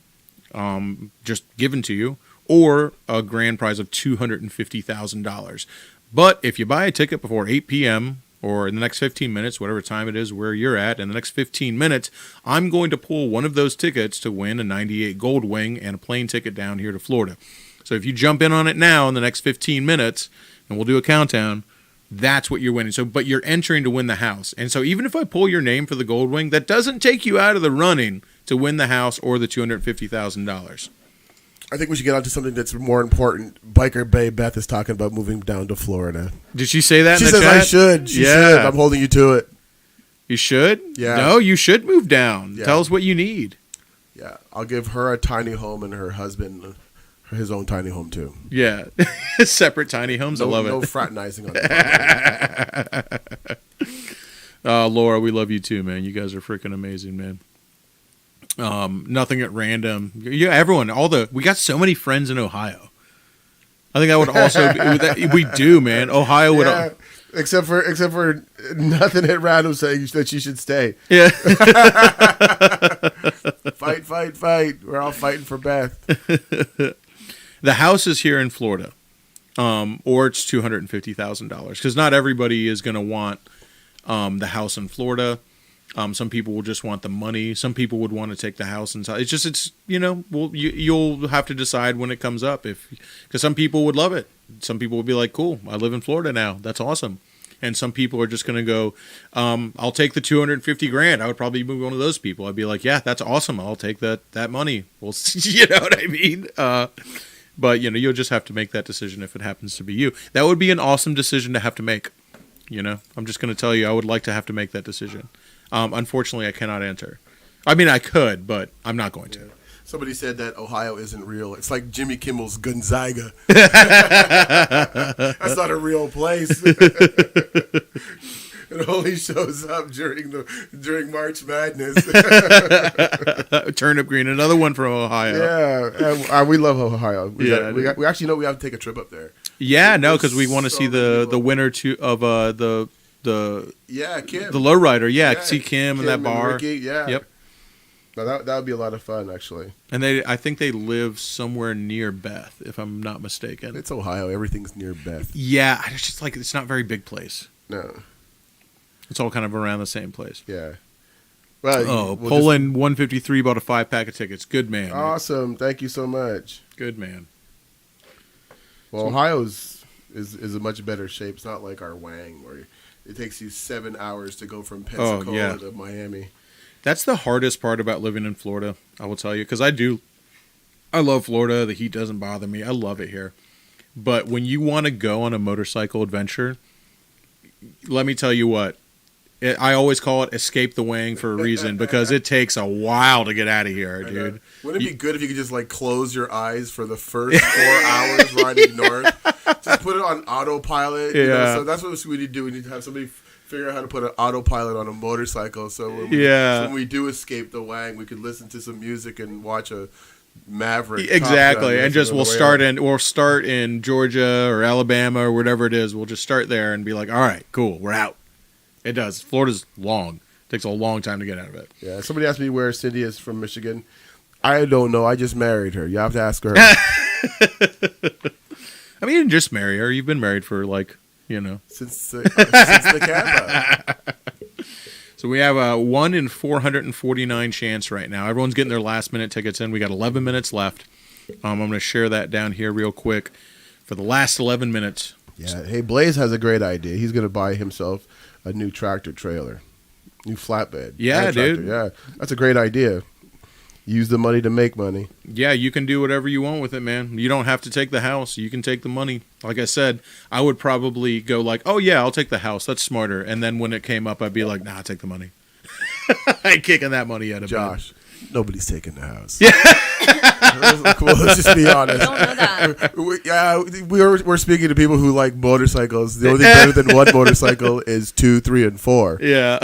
Speaker 1: just given to you, or a grand prize of $250,000. But if you buy a ticket before 8 p.m. or in the next 15 minutes, whatever time it is where you're at, in the next 15 minutes, I'm going to pull one of those tickets to win a 98 Gold Wing and a plane ticket down here to Florida. So if you jump in on it now in the next 15 minutes, and we'll do a countdown, that's what you're winning. So, but you're entering to win the house. And so even if I pull your name for the Gold Wing, that doesn't take you out of the running to win the house or the $250,000.
Speaker 3: I think we should get on to something that's more important. Biker Bay Beth is talking about moving down to Florida.
Speaker 1: Did she say that
Speaker 3: She
Speaker 1: in the
Speaker 3: says
Speaker 1: chat?
Speaker 3: I should. She should. I'm holding you to it.
Speaker 1: You should?
Speaker 3: Yeah.
Speaker 1: No, you should move down.
Speaker 3: Yeah.
Speaker 1: Tell us what you need.
Speaker 3: Yeah. I'll give her a tiny home and her husband his own tiny home, too.
Speaker 1: Yeah. Separate tiny homes. I love it.
Speaker 3: No fraternizing on the
Speaker 1: Laura, we love you too, man. You guys are freaking amazing, man. Nothing at random. Yeah, everyone. We got so many friends in Ohio. I think that would also we do, man. Ohio would.
Speaker 3: Yeah, except for nothing at random saying that she should stay.
Speaker 1: Yeah.
Speaker 3: Fight. We're all fighting for Beth.
Speaker 1: The house is here in Florida, or it's $250,000 because not everybody is going to want the house in Florida. Some people will just want the money. Some people would want to take the house inside. You'll have to decide when it comes up because some people would love it. Some people would be like, cool, I live in Florida now. That's awesome. And some people are just going to go, I'll take the $250,000. I would probably be one of those people. I'd be like, yeah, that's awesome. I'll take that money. Well, you know what I mean? But you'll just have to make that decision if it happens to be you. That would be an awesome decision to have to make. I'm just going to tell you, I would like to have to make that decision. Unfortunately, I cannot enter. I mean, I could, but I'm not going to.
Speaker 3: Yeah. Somebody said that Ohio isn't real. It's like Jimmy Kimmel's Gonzaga. That's not a real place. It only shows up during March Madness.
Speaker 1: Turnip Green, another one from Ohio.
Speaker 3: Yeah, we love Ohio. We actually know we have to take a trip up there.
Speaker 1: Yeah, no, because we want to see the winner of the
Speaker 3: Kim,
Speaker 1: the lowrider. Yeah, see Kim and that bar.
Speaker 3: Ricky, yeah.
Speaker 1: Yep.
Speaker 3: No, that would be a lot of fun, actually.
Speaker 1: And I think they live somewhere near Beth, if I'm not mistaken.
Speaker 3: It's Ohio. Everything's near Beth.
Speaker 1: Yeah, it's just like it's not a very big place.
Speaker 3: No.
Speaker 1: It's all kind of around the same place.
Speaker 3: Yeah. Well,
Speaker 1: Poland 153 bought a 5-pack of tickets. Good man.
Speaker 3: Awesome. Man. Thank you so much.
Speaker 1: Good man.
Speaker 3: Well, Ohio is a much better shape. It's not like our Wang where it takes you 7 hours to go from Pensacola to Miami.
Speaker 1: That's the hardest part about living in Florida, I will tell you, because I love Florida. The heat doesn't bother me. I love it here. But when you want to go on a motorcycle adventure, let me tell you what, I always call it escape the Wang for a reason, because it takes a while to get out of here, dude.
Speaker 3: Wouldn't it be good if you could just close your eyes for the first 4 hours riding north? Just put it on autopilot.
Speaker 1: Yeah.
Speaker 3: So that's what we need to do. We need to have somebody figure out how to put an autopilot on a motorcycle, so when we do escape the Wang, we could listen to some music and watch a Maverick.
Speaker 1: Exactly, and just we'll start in Georgia or Alabama or whatever it is. We'll just start there and be like, all right, cool, we're out. It does. Florida's long. It takes a long time to get out of it.
Speaker 3: Yeah. Somebody asked me where Cindy is from Michigan. I don't know. I just married her. You have to ask her.
Speaker 1: I mean, you didn't just marry her. You've been married for
Speaker 3: since the camera.
Speaker 1: So we have a 1 in 449 chance right now. Everyone's getting their last minute tickets in. We got 11 minutes left. I'm going to share that down here real quick for the last 11 minutes.
Speaker 3: Yeah. Hey, Blaze has a great idea. He's going to buy himself a new tractor trailer, new flatbed.
Speaker 1: Yeah, dude.
Speaker 3: Yeah, that's a great idea. Use the money to make money.
Speaker 1: Yeah, you can do whatever you want with it, man. You don't have to take the house. You can take the money. Like I said, I would probably go like, oh, yeah, I'll take the house. That's smarter. And then when it came up, I'd be like, nah, I'll take the money. I ain't kicking that money out of
Speaker 3: Josh, nobody's taking the house.
Speaker 1: Yeah.
Speaker 3: Let's just be honest.
Speaker 2: I don't know that.
Speaker 3: We're speaking to people who like motorcycles. The only thing better than one motorcycle is 2, 3, and 4.
Speaker 1: Yeah.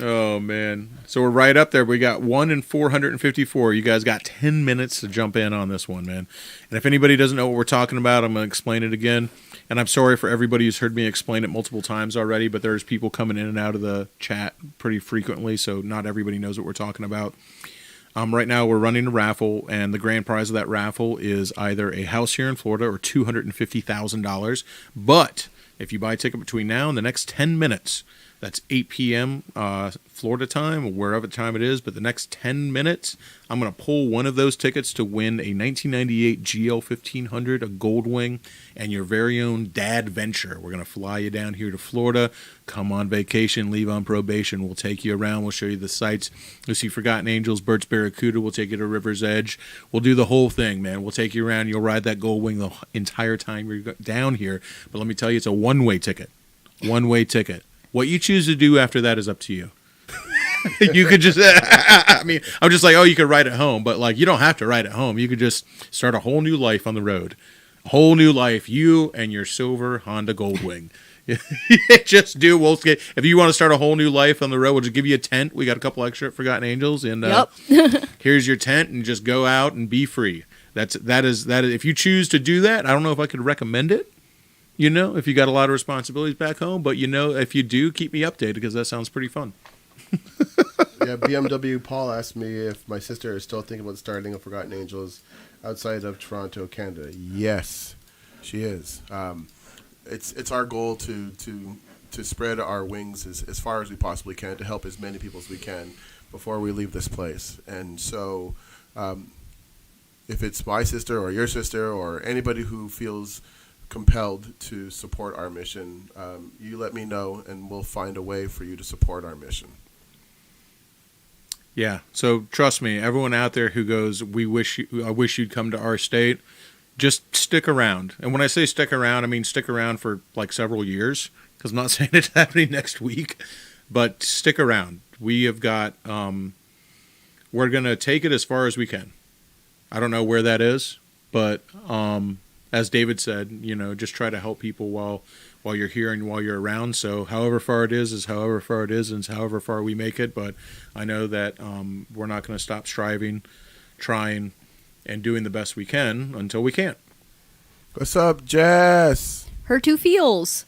Speaker 1: Oh, man. So we're right up there. We got 1 in 454. You guys got 10 minutes to jump in on this one, man. And if anybody doesn't know what we're talking about, I'm going to explain it again. And I'm sorry for everybody who's heard me explain it multiple times already, but there's people coming in and out of the chat pretty frequently, so not everybody knows what we're talking about. Right now we're running a raffle, and the grand prize of that raffle is either a house here in Florida or $250,000. But if you buy a ticket between now and the next 10 minutes, that's 8 p.m. Florida time, or wherever time it is, but the next 10 minutes, I'm going to pull one of those tickets to win a 1998 GL 1500, a Gold Wing, and your very own dad venture. We're going to fly you down here to Florida, come on vacation, leave on probation. We'll take you around. We'll show you the sights. You'll see Forgotten Angels, Burt's Barracuda. We'll take you to River's Edge. We'll do the whole thing, man. We'll take you around. You'll ride that Gold Wing the entire time you're down here. But let me tell you, it's a one-way ticket. One-way ticket. What you choose to do after that is up to you. You could just, I mean, I'm just like, oh, you could ride at home, but like, you don't have to ride at home. You could just start a whole new life on the road. A whole new life, you and your silver Honda Goldwing. Just do. We'll get, if you want to start a whole new life on the road, we'll just give you a tent. We got a couple extra at Forgotten Angels, and here's your tent, and just go out and be free. That is. If you choose to do that, I don't know if I could recommend it. You know, if you got a lot of responsibilities back home, but you know, if you do, keep me updated because that sounds pretty fun.
Speaker 3: Yeah, BMW Paul asked me if my sister is still thinking about starting a Forgotten Angels outside of Toronto, Canada. Yes, she is. It's our goal to spread our wings as far as we possibly can to help as many people as we can before we leave this place. And so, if it's my sister or your sister or anybody who feels compelled to support our mission, you let me know and we'll find a way for you to support our mission.
Speaker 1: Yeah, so trust me, everyone out there who goes, I wish you'd come to our state, just stick around. And when I say stick around, I mean stick around for like several years, because I'm not saying it's happening next week, but stick around. We have got, we're going to take it as far as we can. I don't know where that is, but as David said, you know, just try to help people while you're here and while you're around. So however far it is however far it is, and it's however far we make it. But I know that we're not going to stop striving, trying, and doing the best we can until we can't.
Speaker 3: What's up, Jess?
Speaker 2: Her two feels.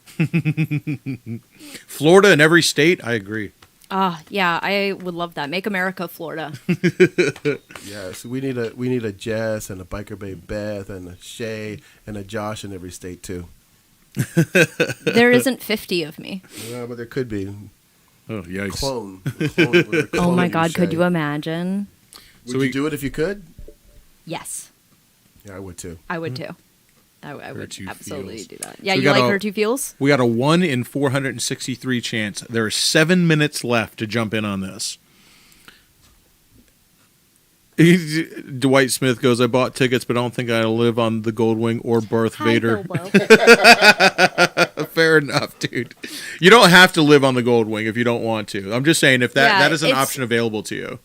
Speaker 1: Florida in every state, I agree.
Speaker 2: Yeah, I would love that. Make America Florida.
Speaker 3: Yes, we need a Jess and a Biker Bay Beth and a Shay and a Josh in every state too.
Speaker 2: There isn't 50 of me.
Speaker 3: Yeah, but there could be.
Speaker 1: Oh, yikes.
Speaker 3: Clone
Speaker 2: Oh my God,
Speaker 3: Shay.
Speaker 2: could you imagine?
Speaker 3: Would you do it if you could?
Speaker 2: Yes.
Speaker 3: Yeah, I would too.
Speaker 2: I would too. I would
Speaker 1: two
Speaker 2: absolutely
Speaker 1: feels.
Speaker 2: do that. Yeah,
Speaker 1: So we
Speaker 2: you
Speaker 1: got
Speaker 2: like
Speaker 1: a-
Speaker 2: her two feels?
Speaker 1: We got a 1 in 463 chance. There are 7 minutes left to jump in on this. Dwight Smith goes, I bought tickets, but I don't think I'll live on the Goldwing or Darth Vader. Fair enough, dude. You don't have to live on the Goldwing if you don't want to. I'm just saying if that is an option available to you.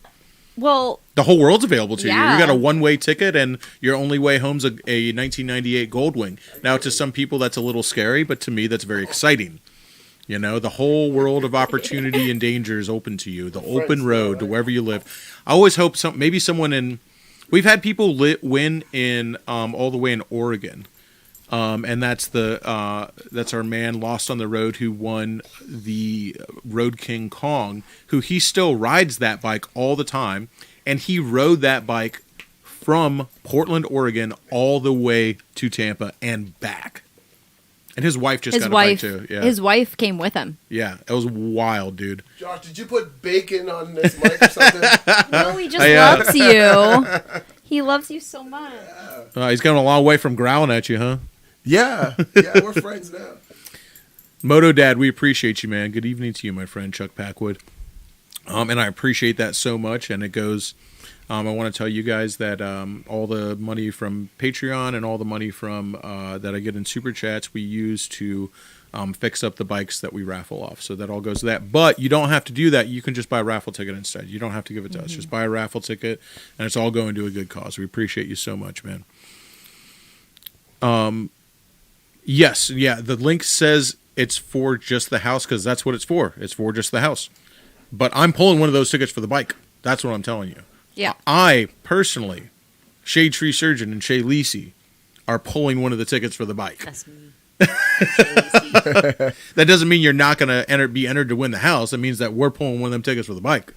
Speaker 2: Well,
Speaker 1: the whole world's available to you.
Speaker 2: Yeah.
Speaker 1: You got a one-way ticket, and your only way home's a 1998 Goldwing. Now, to some people, that's a little scary, but to me, that's very exciting. You know, the whole world of opportunity and danger is open to you. The open road to wherever you live. I always hope maybe someone in. We've had people win in all the way in Oregon, and that's our man Lost on the Road who won the Road King Kong, who he still rides that bike all the time, and he rode that bike from Portland, Oregon, all the way to Tampa and back. And his wife got a bike too. Yeah.
Speaker 2: His wife came with him.
Speaker 1: Yeah, it was wild, dude.
Speaker 3: Josh, did you put bacon on this mic or something?
Speaker 2: No, he just loves you. He loves you so much.
Speaker 1: He's going a long way from growling at you, huh?
Speaker 3: Yeah, we're friends now.
Speaker 1: Moto Dad, we appreciate you, man. Good evening to you, my friend Chuck Packwood. And I appreciate that so much. And it goes, I want to tell you guys that all the money from Patreon and all the money from that I get in Super Chats, we use to fix up the bikes that we raffle off. So that all goes to that. But you don't have to do that. You can just buy a raffle ticket instead. You don't have to give it to us. Just buy a raffle ticket, and it's all going to a good cause. We appreciate you so much, man. Yes, yeah, the link says it's for just the house because that's what it's for. It's for just the house. But I'm pulling one of those tickets for the bike. That's what I'm telling you.
Speaker 2: Yeah.
Speaker 1: I, personally, Shade Tree Surgeon and Shay Lisi, are pulling one of the tickets for the bike.
Speaker 2: That's me.
Speaker 1: That doesn't mean you're not going to be entered to win the house. It means that we're pulling one of them tickets for the bike.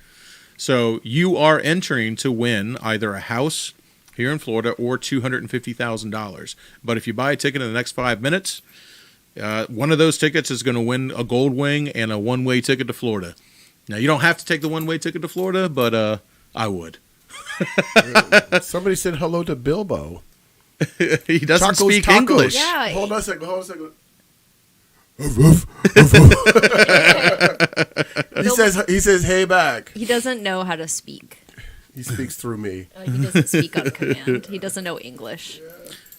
Speaker 1: So you are entering to win either a house here in Florida or $250,000. But if you buy a ticket in the next 5 minutes, one of those tickets is going to win a gold wing and a one-way ticket to Florida. Now, you don't have to take the one-way ticket to Florida, but I would.
Speaker 4: Somebody said hello to Bilbo.
Speaker 1: He doesn't
Speaker 4: Tacos,
Speaker 1: speak
Speaker 4: tacos.
Speaker 1: English.
Speaker 2: Yeah.
Speaker 4: Hold on a second. He says hey back.
Speaker 2: He doesn't know how to speak.
Speaker 4: He speaks through me.
Speaker 2: He doesn't speak on command. He doesn't know English.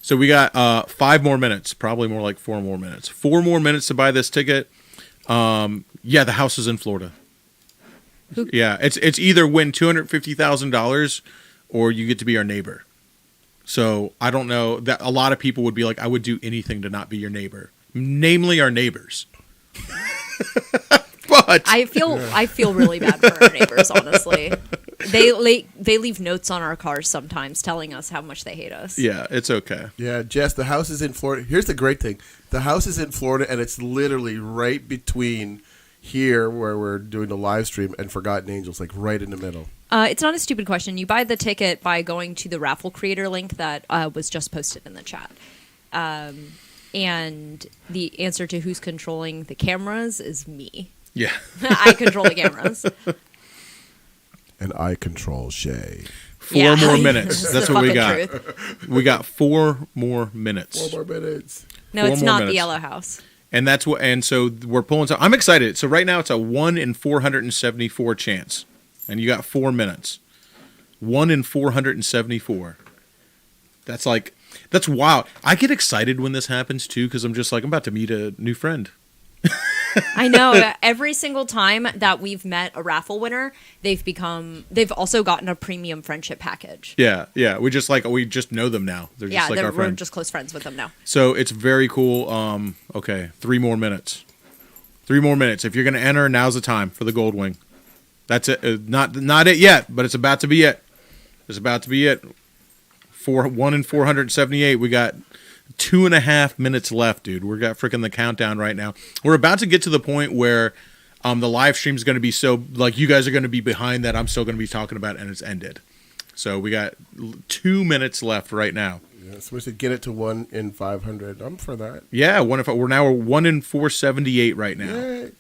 Speaker 1: So we got 5 more minutes, probably more like 4 more minutes. 4 more minutes to buy this ticket. Yeah, the house is in Florida. Yeah, it's either win $250,000 or you get to be our neighbor. So I don't know that a lot of people would be like, I would do anything to not be your neighbor, namely our neighbors. But
Speaker 2: I feel really bad for our neighbors. Honestly, they leave notes on our cars sometimes telling us how much they hate us.
Speaker 1: yeah, it's okay.
Speaker 4: Yeah, Jess, the house is in Florida. Here's the great thing. The house is in Florida, and it's literally right between here where we're doing the live stream and Forgotten Angels, like right in the middle.
Speaker 2: It's not a stupid question. You buy the ticket by going to the Raffle creator link that was just posted in the chat. And the answer to who's controlling the cameras is me.
Speaker 1: Yeah.
Speaker 2: I control the cameras.
Speaker 4: And I control Shay.
Speaker 1: 4 more minutes.
Speaker 2: This is
Speaker 1: That's
Speaker 2: the
Speaker 1: what we
Speaker 2: fucking
Speaker 1: got.
Speaker 2: truth.
Speaker 1: We got 4 more minutes.
Speaker 4: 4 more minutes.
Speaker 2: No,
Speaker 1: 4
Speaker 2: it's
Speaker 1: more
Speaker 2: not
Speaker 1: minutes.
Speaker 2: the Yellow House.
Speaker 1: And that's what. And so we're pulling. I'm excited. So right now it's a 1 in 474 chance, and you got 4 minutes. 1 in 474. That's wild. I get excited when this happens too because I'm just like I'm about to meet a new friend.
Speaker 2: I know. Every single time that we've met a raffle winner, they've also gotten a premium friendship package.
Speaker 1: Yeah. We just know them now. They're just like our
Speaker 2: we're
Speaker 1: friend.
Speaker 2: just close friends with them now.
Speaker 1: So it's very cool. Okay, 3 more minutes. 3 more minutes. If you're going to enter, now's the time for the gold wing. That's it. Not it yet, but it's about to be it. It's about to be it. 1 in 478. We got 2.5 minutes left, dude. We got freaking the countdown right now. We're about to get to the point where the live stream is going to be so like you guys are going to be behind that I'm still going to be talking about it, and it's ended. So we got 2 minutes left right now.
Speaker 4: Yeah, so we should get it to 1 in 500. I'm for that.
Speaker 1: Yeah, we're 1 in 478 right now.
Speaker 4: Yay.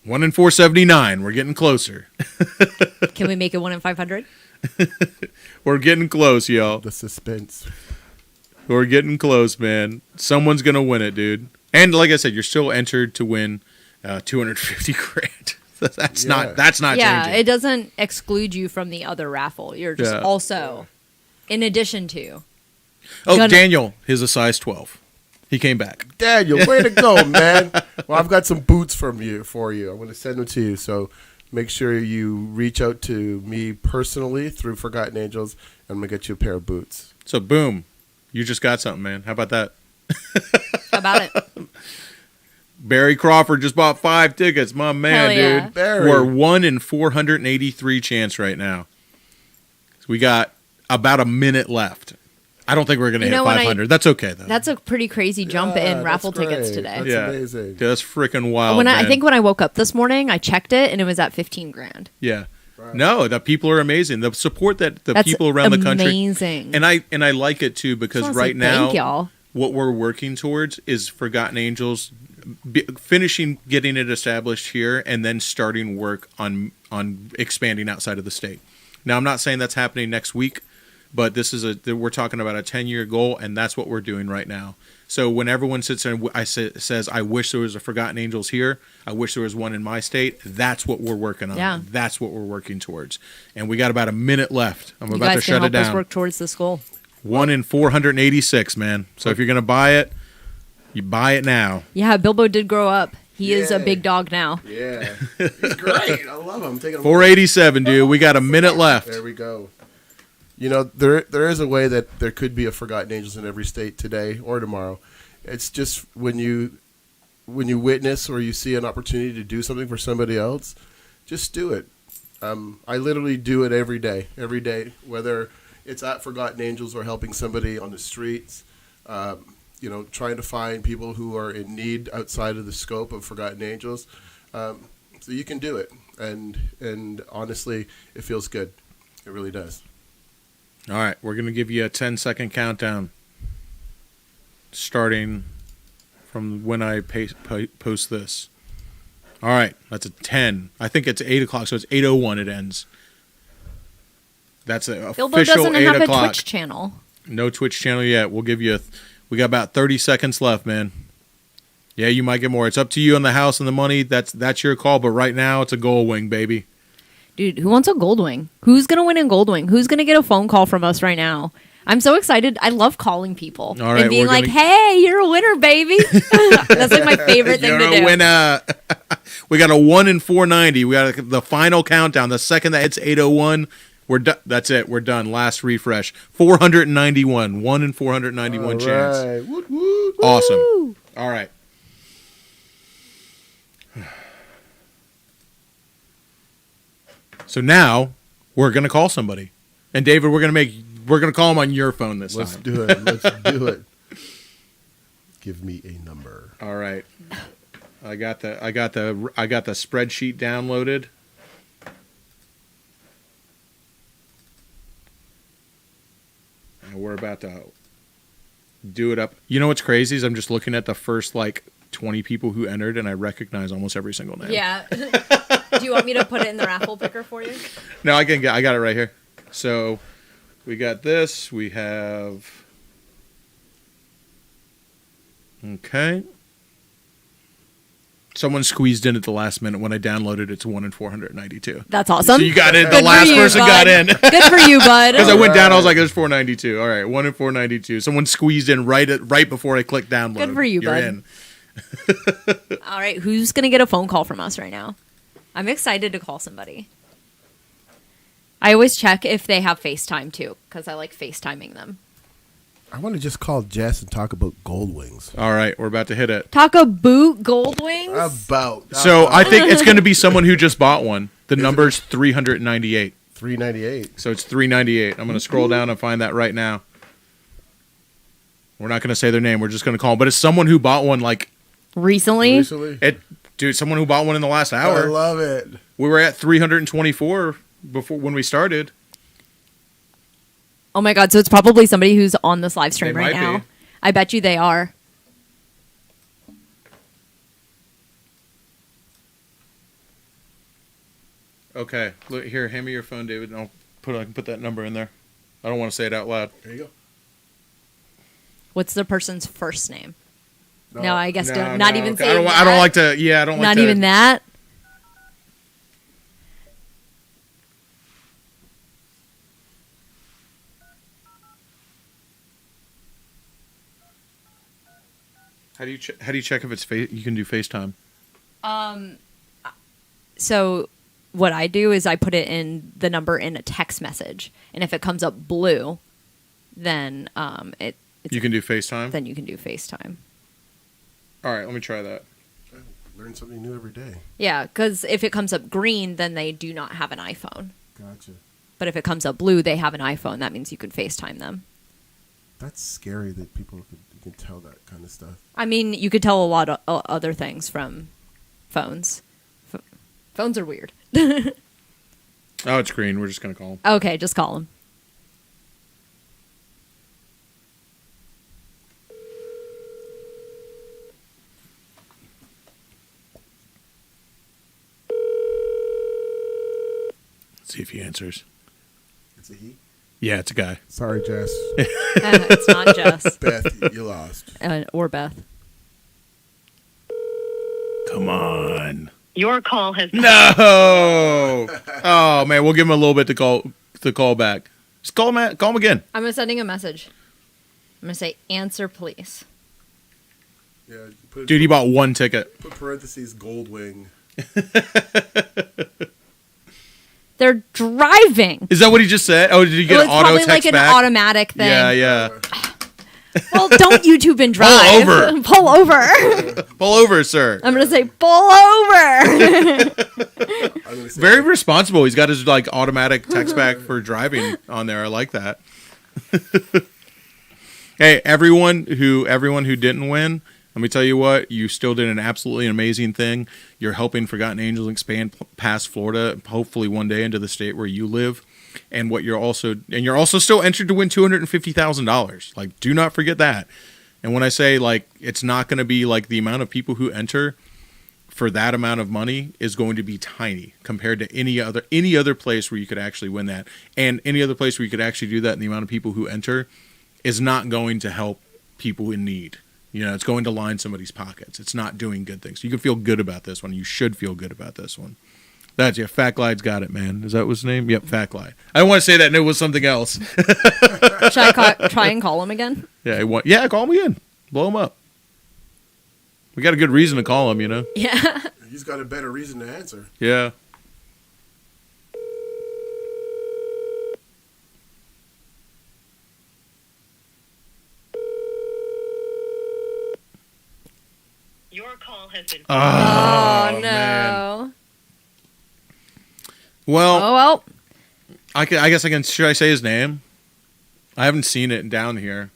Speaker 1: 1 in 479. We're getting closer.
Speaker 2: Can we make it 1 in 500?
Speaker 1: We're getting close, y'all.
Speaker 4: The suspense.
Speaker 1: We're getting close, man. Someone's gonna win it, dude. And like I said, you're still entered to win 250 grand. That's not
Speaker 2: Yeah,
Speaker 1: changing.
Speaker 2: it doesn't exclude you from the other raffle. You're just also, in addition to.
Speaker 1: Daniel, he's a size 12. He came back.
Speaker 4: Daniel, way to go, man. Well, I've got some boots for you. I'm going to send them to you. So make sure you reach out to me personally through Forgotten Angels, and I'm going to get you a pair of boots.
Speaker 1: So boom, you just got something, man. How about that?
Speaker 2: How about it?
Speaker 1: Barry Crawford just bought 5 tickets. My man,
Speaker 2: Hell yeah.
Speaker 1: dude.
Speaker 4: Barry.
Speaker 1: We're 1 in 483 chance right now. We got about a minute left. I don't think we're going to hit 500. That's okay, though.
Speaker 2: That's a pretty crazy jump in raffle
Speaker 4: that's
Speaker 2: tickets
Speaker 4: great.
Speaker 2: today.
Speaker 4: That's amazing.
Speaker 1: Dude, that's freaking wild,
Speaker 2: I
Speaker 1: man.
Speaker 2: think when I woke up this morning, I checked it and it was at 15 grand.
Speaker 1: Yeah.
Speaker 4: Right.
Speaker 1: No, the people are amazing. The support that the
Speaker 2: That's
Speaker 1: people around the country.
Speaker 2: amazing.
Speaker 1: And I like it too because
Speaker 2: Just wanna
Speaker 1: right
Speaker 2: say
Speaker 1: now
Speaker 2: thank y'all.
Speaker 1: what we're working towards is Forgotten Angels finishing getting it established here and then starting work on expanding outside of the state. Now I'm not saying that's happening next week, but this is we're talking about a 10-year goal, and that's what we're doing right now. So when everyone sits there and says, I wish there was a Forgotten Angels here, I wish there was one in my state, that's what we're working on.
Speaker 2: Yeah.
Speaker 1: That's what we're working towards. And we got about a minute left. I'm
Speaker 2: You
Speaker 1: about to
Speaker 2: guys can
Speaker 1: shut it
Speaker 2: help us
Speaker 1: down.
Speaker 2: work towards this goal.
Speaker 1: 1 in 486, man. So if you're going to buy it, you buy it now.
Speaker 2: Yeah, Bilbo did grow up. He is a
Speaker 4: Yeah.
Speaker 2: big dog now.
Speaker 4: Yeah. He's great. I love him. I'm taking him
Speaker 1: 487, dude. We got a minute left.
Speaker 4: There we go. You know, there is a way that there could be a Forgotten Angels in every state today or tomorrow. It's just when you witness or you see an opportunity to do something for somebody else, just do it. I literally do it every day, whether it's at Forgotten Angels or helping somebody on the streets. trying to find people who are in need outside of the scope of Forgotten Angels. So you can do it, and honestly, it feels good. It really does.
Speaker 1: All right, we're going to give you a 10-second countdown starting from when I post this. All right, that's a 10. I think it's 8 o'clock, so it's 8:01 it ends. That's an
Speaker 2: Bilbo
Speaker 1: official
Speaker 2: doesn't
Speaker 1: 8
Speaker 2: have
Speaker 1: o'clock.
Speaker 2: a Twitch channel.
Speaker 1: No Twitch channel yet. We'll give you we got about 30 seconds left, man. Yeah, you might get more. It's up to you on the house and the money. That's your call, but right now it's a gold wing, baby.
Speaker 2: Dude, who wants a gold wing? Who's going to win in gold wing? Who's going to get a phone call from us right now? I'm so excited. I love calling people
Speaker 1: All right,
Speaker 2: and being
Speaker 1: we're
Speaker 2: like,
Speaker 1: gonna-
Speaker 2: hey, you're a winner, baby. That's like my favorite thing
Speaker 1: You're
Speaker 2: to
Speaker 1: a
Speaker 2: do.
Speaker 1: winner. We got a 1 in 490. We got the final countdown. The second that hits 8:01, we're done. That's it. We're done. Last refresh. 491. 1 in 491 chance.
Speaker 4: Right. Woot, woot.
Speaker 1: Awesome.
Speaker 2: Woo!
Speaker 1: All right. So now we're gonna call somebody, and David, we're gonna call him on your phone this
Speaker 4: Let's
Speaker 1: time.
Speaker 4: do it. Let's do it. Give me a number.
Speaker 1: All right. I got the spreadsheet downloaded. And we're about to do it up. You know what's crazy is I'm just looking at the first 20 people who entered, and I recognize almost every single name.
Speaker 2: Yeah. Do you want me to put it in the raffle picker for you?
Speaker 1: No, I got it right here. So we got this. We have. Okay. Someone squeezed in at the last minute. When I downloaded, it's 1 in 492.
Speaker 2: That's awesome.
Speaker 1: So you got in. The
Speaker 2: Good for
Speaker 1: last
Speaker 2: you,
Speaker 1: person
Speaker 2: bud.
Speaker 1: got in.
Speaker 2: Good for you, bud.
Speaker 1: Because I went down, I was like, "There's 492." All right, 1 in 492. Someone squeezed in right before I clicked download.
Speaker 2: Good for you,
Speaker 1: You're
Speaker 2: bud.
Speaker 1: in.
Speaker 2: All right, who's going to get a phone call from us right now? I'm excited to call somebody. I always check if they have FaceTime, too, because I like FaceTiming them.
Speaker 4: I want to just call Jess and talk about gold wings.
Speaker 1: All right, we're about to hit it.
Speaker 2: Taco Boot Gold Wings?
Speaker 4: About.
Speaker 1: So I think it's going to be someone who just bought one. The number's 398.
Speaker 4: $3.98.
Speaker 1: So it's 398. I'm going to scroll down and find that right now. We're not going to say their name. We're just going to call them. But it's someone who bought one
Speaker 2: Recently?
Speaker 1: someone who bought one in the last
Speaker 4: I
Speaker 1: hour.
Speaker 4: love it.
Speaker 1: We were at 324 before when we started.
Speaker 2: Oh my God, so it's probably somebody who's on this live stream
Speaker 1: They
Speaker 2: right
Speaker 1: might
Speaker 2: now.
Speaker 1: be.
Speaker 2: I bet you they are.
Speaker 1: Okay, look here. Hand me your phone, David, and I can put that number in there. I don't want to say it out loud.
Speaker 4: There you go.
Speaker 2: What's the person's first name? No, I guess
Speaker 1: No,
Speaker 2: not
Speaker 1: no,
Speaker 2: even
Speaker 1: okay.
Speaker 2: saying
Speaker 1: I don't
Speaker 2: that.
Speaker 1: like to. Yeah, I don't like
Speaker 2: Not
Speaker 1: to.
Speaker 2: even that.
Speaker 1: How do you check if it's you can do FaceTime?
Speaker 2: So what I do is I put it in the number in a text message, and if it comes up blue, then it's
Speaker 1: You can do FaceTime.
Speaker 2: then you can do FaceTime.
Speaker 1: All right, let me try that.
Speaker 4: I learn something new every day.
Speaker 2: Yeah, because if it comes up green, then they do not have an iPhone.
Speaker 4: Gotcha.
Speaker 2: But if it comes up blue, they have an iPhone. That means you can FaceTime them.
Speaker 4: That's scary that people can tell that kind of stuff.
Speaker 2: I mean, you could tell a lot of other things from phones. Phones are weird.
Speaker 1: Oh, it's green. We're just gonna call him.
Speaker 2: Okay, just call them.
Speaker 1: See if he answers.
Speaker 4: It's a he?
Speaker 1: Yeah, it's a guy.
Speaker 4: Sorry, Jess.
Speaker 2: It's not Jess
Speaker 4: Beth, you lost.
Speaker 2: or Beth.
Speaker 1: Come on.
Speaker 5: Your call has
Speaker 1: No. Oh man, we'll give him a little bit to call back. Just call him again.
Speaker 2: I'm sending a message. I'm gonna say, answer, please.
Speaker 4: Yeah, put,
Speaker 1: Dude, he bought one ticket.
Speaker 4: put parentheses gold wing.
Speaker 2: They're driving.
Speaker 1: Is that what he just said? Oh, did he
Speaker 2: It
Speaker 1: get
Speaker 2: was
Speaker 1: an auto
Speaker 2: probably
Speaker 1: text
Speaker 2: like an
Speaker 1: back?
Speaker 2: automatic thing.
Speaker 1: Yeah, yeah.
Speaker 2: Well, don't YouTube and drive.
Speaker 1: over.
Speaker 2: Pull over.
Speaker 1: Pull over, sir.
Speaker 2: I'm gonna say, pull over.
Speaker 4: I'm gonna say
Speaker 1: Very responsible. He's got his automatic text back for driving on there. I like that. Hey, everyone who didn't win, let me tell you what, you still did an absolutely amazing thing. You're helping Forgotten Angels expand past Florida, hopefully one day into the state where you live. And you're also still entered to win $250,000. Like, do not forget that. And when I say like it's not going to be like the amount of people who enter for that amount of money is going to be tiny compared to any other place where you could actually win that. And any other place where you could actually do that, and the amount of people who enter is not going to help people in need. You know, it's going to line somebody's pockets. It's not doing good things. You can feel good about this one. You should feel good about this one. That's Fat Glide's got it, man. Is that what his name? Yep, Fat Glide. I don't want to say that and it was something else.
Speaker 2: Should I try and call him again?
Speaker 1: Yeah, call him again. Blow him up. We got a good reason to call him, you know?
Speaker 2: Yeah.
Speaker 4: He's got a better reason to answer.
Speaker 1: Yeah.
Speaker 5: Your call has been.
Speaker 2: Oh, no.
Speaker 1: Man. Well, I guess I can. Should I say his name? I haven't seen it down here.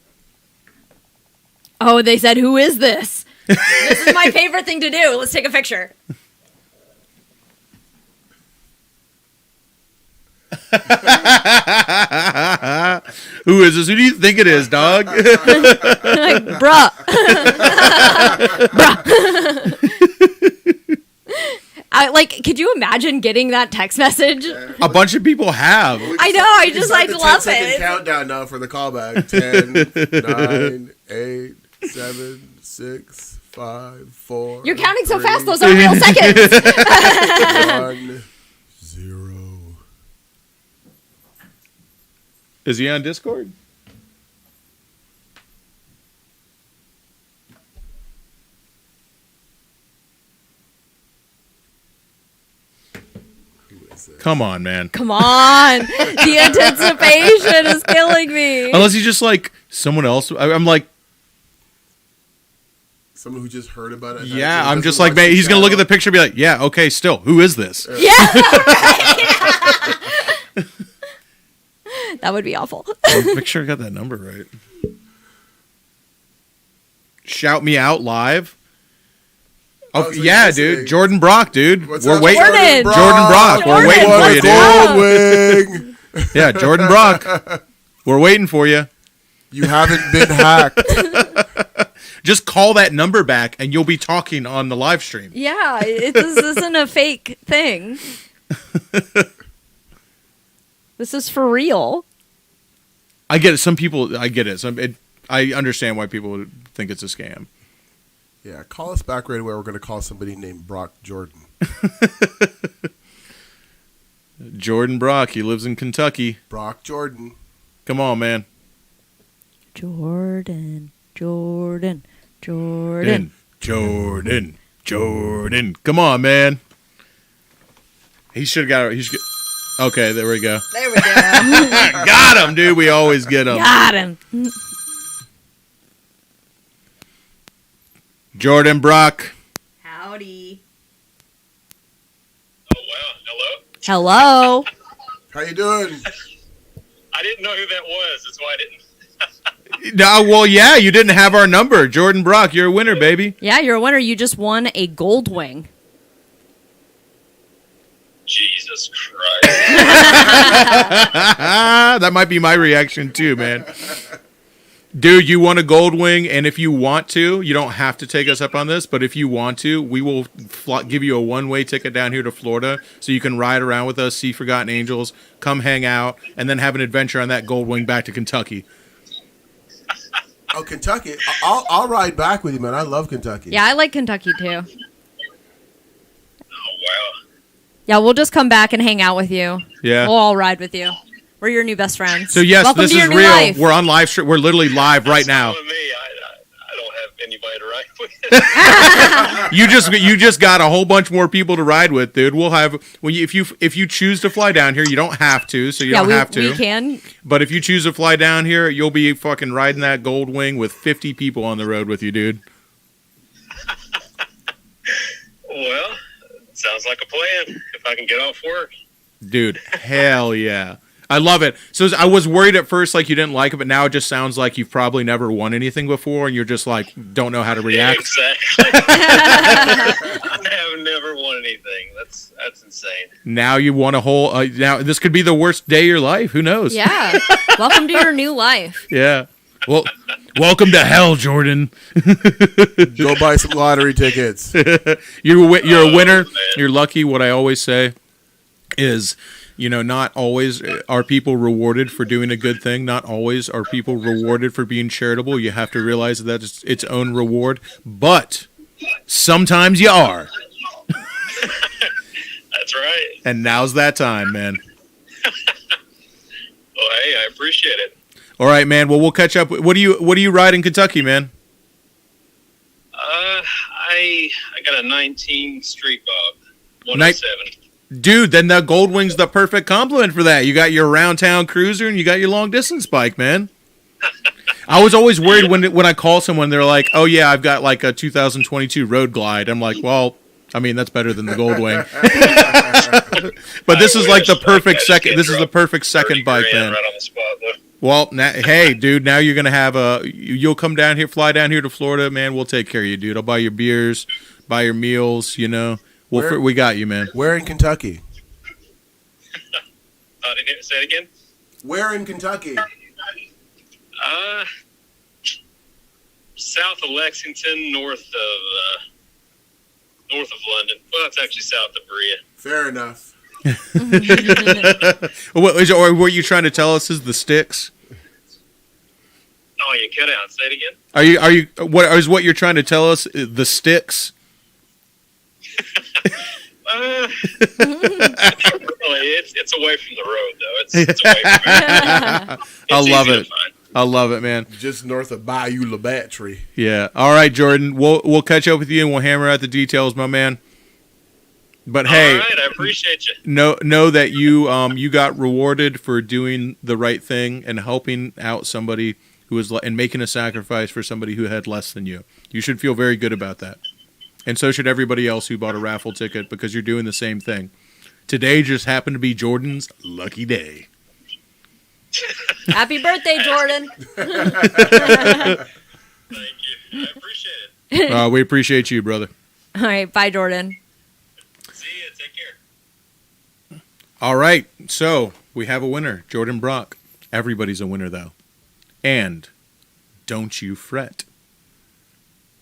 Speaker 2: Oh, they said, who is this? This is my favorite thing to do. Let's take a picture.
Speaker 1: Who is this? Who do you think it is, dog?
Speaker 2: Like, bruh. Bruh. Could you imagine getting that text message?
Speaker 1: A bunch of people have.
Speaker 2: I know. I just
Speaker 4: like
Speaker 2: love
Speaker 4: the 10-second
Speaker 2: it.
Speaker 4: countdown now for the callback. 10, 9, 8, 7, 6, 5, 4.
Speaker 2: You're counting so
Speaker 4: 3,
Speaker 2: fast. Those aren't real seconds.
Speaker 4: 1, 0.
Speaker 1: Is he on Discord? Come on, man.
Speaker 2: Come on. The anticipation is killing me.
Speaker 1: Unless he's just like someone else. I'm like,
Speaker 4: Someone who just heard about it.
Speaker 1: yeah, I'm just like, man, he's going to look at the picture and be like, yeah, okay, still, who is this?
Speaker 2: Yeah. Right. That would be awful.
Speaker 1: Make sure I got that number right. Shout me out live. Oh,
Speaker 4: so
Speaker 1: yeah,
Speaker 4: you're
Speaker 1: dude.
Speaker 4: listening.
Speaker 1: Jordan Brock, dude.
Speaker 4: What's
Speaker 1: We're
Speaker 4: up,
Speaker 1: waiting.
Speaker 2: Jordan
Speaker 1: Brock. We're waiting for you, dude.
Speaker 4: Goldwing.
Speaker 1: Yeah, Jordan Brock. We're waiting for you.
Speaker 4: You haven't been hacked.
Speaker 1: Just call that number back and you'll be talking on the live stream.
Speaker 2: Yeah, this isn't a fake thing. This is for real.
Speaker 1: I get it. I get it. I understand why people would think it's a scam.
Speaker 4: Yeah, call us back right away. We're going to call somebody named Brock Jordan.
Speaker 1: Jordan Brock. He lives in Kentucky.
Speaker 4: Brock Jordan.
Speaker 1: Come on, man.
Speaker 2: Jordan.
Speaker 1: Jordan. Come on, man. He should have got it. Okay, there we go.
Speaker 2: There we go.
Speaker 1: Got him, dude. We always get him.
Speaker 2: Got him.
Speaker 1: Jordan Brock.
Speaker 2: Howdy.
Speaker 5: Oh wow! Hello.
Speaker 2: Hello.
Speaker 4: How you doing?
Speaker 5: I didn't know who that was. That's why I didn't.
Speaker 1: No, well, yeah, you didn't have our number. Jordan Brock, you're a winner, baby.
Speaker 2: Yeah, you're a winner. You just won a gold wing.
Speaker 5: Jesus Christ!
Speaker 1: That might be my reaction too, man. Dude, you won a gold wing, and if you want to, you don't have to take us up on this, but if you want to, we will give you a one-way ticket down here to Florida so you can ride around with us, see Forgotten Angels, come hang out, and then have an adventure on that gold wing back to Kentucky.
Speaker 4: Oh, Kentucky. I'll ride back with you, man. I love Kentucky.
Speaker 2: Yeah, I like Kentucky too.
Speaker 5: Oh wow!
Speaker 2: Yeah, we'll just come back and hang out with you.
Speaker 1: Yeah.
Speaker 2: We'll all ride with you. We're your new best friends.
Speaker 1: So yes,
Speaker 2: Welcome
Speaker 1: this
Speaker 2: to
Speaker 1: is
Speaker 2: your new
Speaker 1: real.
Speaker 2: life.
Speaker 1: We're on live stream. We're literally live right now.
Speaker 5: With me, I don't have anybody to ride with.
Speaker 1: You just got a whole bunch more people to ride with, dude. We'll have if you choose to fly down here, you don't have to, so you don't have to.
Speaker 2: We can.
Speaker 1: But if you choose to fly down here, you'll be fucking riding that gold wing with 50 people on the road with you, dude.
Speaker 5: Well, sounds like a plan. If I can get off work.
Speaker 1: Dude, hell yeah. I love it. So I was worried at first like you didn't like it, but now it just sounds like you've probably never won anything before, and you're just like don't know how to react.
Speaker 5: Exactly. I have never won anything. That's insane.
Speaker 1: Now you won a whole. Now this could be the worst day of your life. Who knows?
Speaker 2: Yeah. Welcome to your new life.
Speaker 1: Yeah. Well, welcome to hell, Jordan.
Speaker 4: Go buy some lottery tickets.
Speaker 1: You're a winner.
Speaker 5: Man.
Speaker 1: You're lucky. What I always say is, not always are people rewarded for doing a good thing. Not always are people rewarded for being charitable. You have to realize that that's its own reward. But sometimes you are.
Speaker 5: That's right.
Speaker 1: And now's that time, man.
Speaker 5: Well, hey, I appreciate it.
Speaker 1: All right, man. Well, we'll catch up. What do you ride in Kentucky, man?
Speaker 5: I got a 19 Street Bob, 107.
Speaker 1: Dude, then the Goldwing's the perfect complement for that. You got your around town cruiser and you got your long distance bike, man. I was always worried when I call someone, they're like, "Oh yeah, I've got like a 2022 Road Glide." I'm like, "Well, I mean that's better than the Goldwing." But this is like the perfect second. This is the perfect second bike, man.
Speaker 5: Right on the spot, though.
Speaker 1: Well, hey, dude, now you're gonna have you'll come down here, fly down here to Florida, man. We'll take care of you, dude. I'll buy your beers, buy your meals. We got you, man.
Speaker 4: Where in Kentucky?
Speaker 5: Say it again.
Speaker 4: Where in Kentucky?
Speaker 5: South of Lexington, north of London. Well, it's actually south of Berea.
Speaker 4: Fair enough.
Speaker 1: Or what you trying to tell us is the sticks?
Speaker 5: Oh, you cut out. Say it again.
Speaker 1: Are you what you're trying to tell us the sticks?
Speaker 5: It's away from the road though. It's away from it.
Speaker 1: I love
Speaker 5: easy
Speaker 1: it.
Speaker 5: to find.
Speaker 1: I love it, man.
Speaker 4: Just north of Bayou La Battery.
Speaker 1: Yeah. All right, Jordan. We'll catch up with you and we'll hammer out the details, my man. But hey,
Speaker 5: all right, I appreciate you.
Speaker 1: Know that you got rewarded for doing the right thing and helping out somebody who was and making a sacrifice for somebody who had less than you. You should feel very good about that. And so should everybody else who bought a raffle ticket because you're doing the same thing. Today just happened to be Jordan's lucky day.
Speaker 2: Happy birthday, Jordan.
Speaker 5: Thank you. I appreciate it.
Speaker 1: We appreciate you, brother.
Speaker 2: All right. Bye, Jordan.
Speaker 5: See you. Take care.
Speaker 1: All right. So we have a winner, Jordan Brock. Everybody's a winner, though. And don't you fret.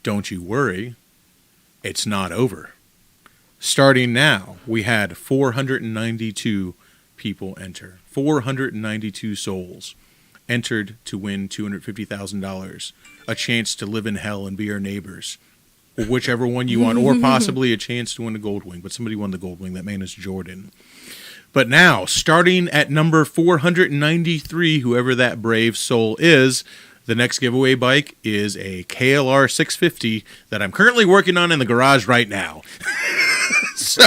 Speaker 1: Don't you worry. It's not over. Starting now, we had 492 people enter. 492 souls entered to win $250,000. A chance to live in hell and be our neighbors. Or whichever one you want. Or possibly a chance to win a Goldwing. But somebody won the Goldwing. That man is Jordan. But now, starting at number 493, whoever that brave soul is, the next giveaway bike is a KLR 650 that I'm currently working on in the garage right now. So,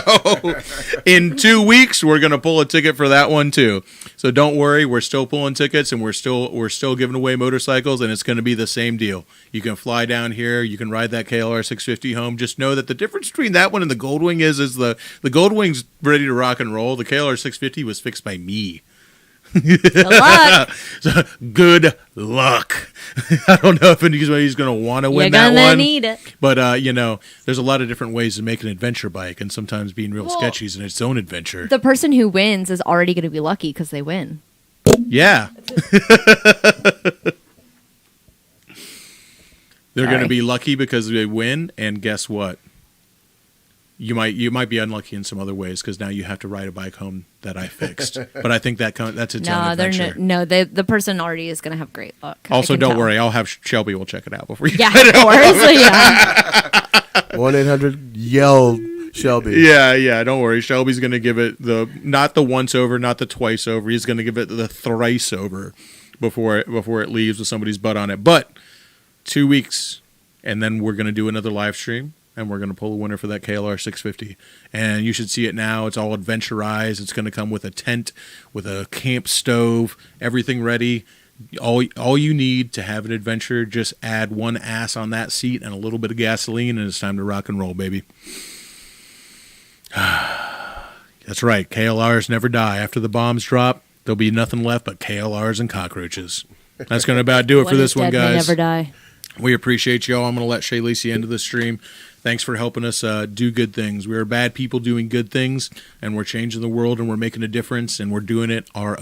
Speaker 1: in 2 weeks, we're going to pull a ticket for that one too. So don't worry, we're still pulling tickets and we're still giving away motorcycles, and it's going to be the same deal. You can fly down here, you can ride that KLR 650 home. Just know that the difference between that one and the Goldwing is the Goldwing's ready to rock and roll. The KLR 650 was fixed by me.
Speaker 2: Good luck.
Speaker 1: So, good luck. I don't know if anybody's going to want to win that one.
Speaker 2: You're going to need it.
Speaker 1: But, there's a lot of different ways to make an adventure bike, and sometimes being real sketchy is in its own adventure.
Speaker 2: The person who wins is already going to be lucky because they win.
Speaker 1: Yeah. They're going to be lucky because they win, and guess what? You might be unlucky in some other ways because now you have to ride a bike home that I fixed. But I think that's its own adventure.
Speaker 2: The person already is going to have great luck.
Speaker 1: Also, don't worry. I'll have Shelby will check it out before you.
Speaker 2: Yeah, of course. Yeah.
Speaker 4: 1-800-YELL Shelby.
Speaker 1: Yeah. Don't worry. Shelby's going to give it not the once over, not the twice over. He's going to give it the thrice over before it leaves with somebody's butt on it. But 2 weeks, and then we're going to do another live stream. And we're going to pull a winner for that KLR 650. And you should see it now. It's all adventurized. It's going to come with a tent, with a camp stove, everything ready. All you need to have an adventure, just add one ass on that seat and a little bit of gasoline, and it's time to rock and roll, baby. That's right. KLRs never die. After the bombs drop, there'll be nothing left but KLRs and cockroaches. That's going to about do it for
Speaker 2: What
Speaker 1: this
Speaker 2: is
Speaker 1: one,
Speaker 2: dead may
Speaker 1: guys.
Speaker 2: never die.
Speaker 1: We appreciate y'all. I'm going to let Shay Lacey end of the stream. Thanks for helping us do good things. We are bad people doing good things, and we're changing the world, and we're making a difference, and we're doing it our own.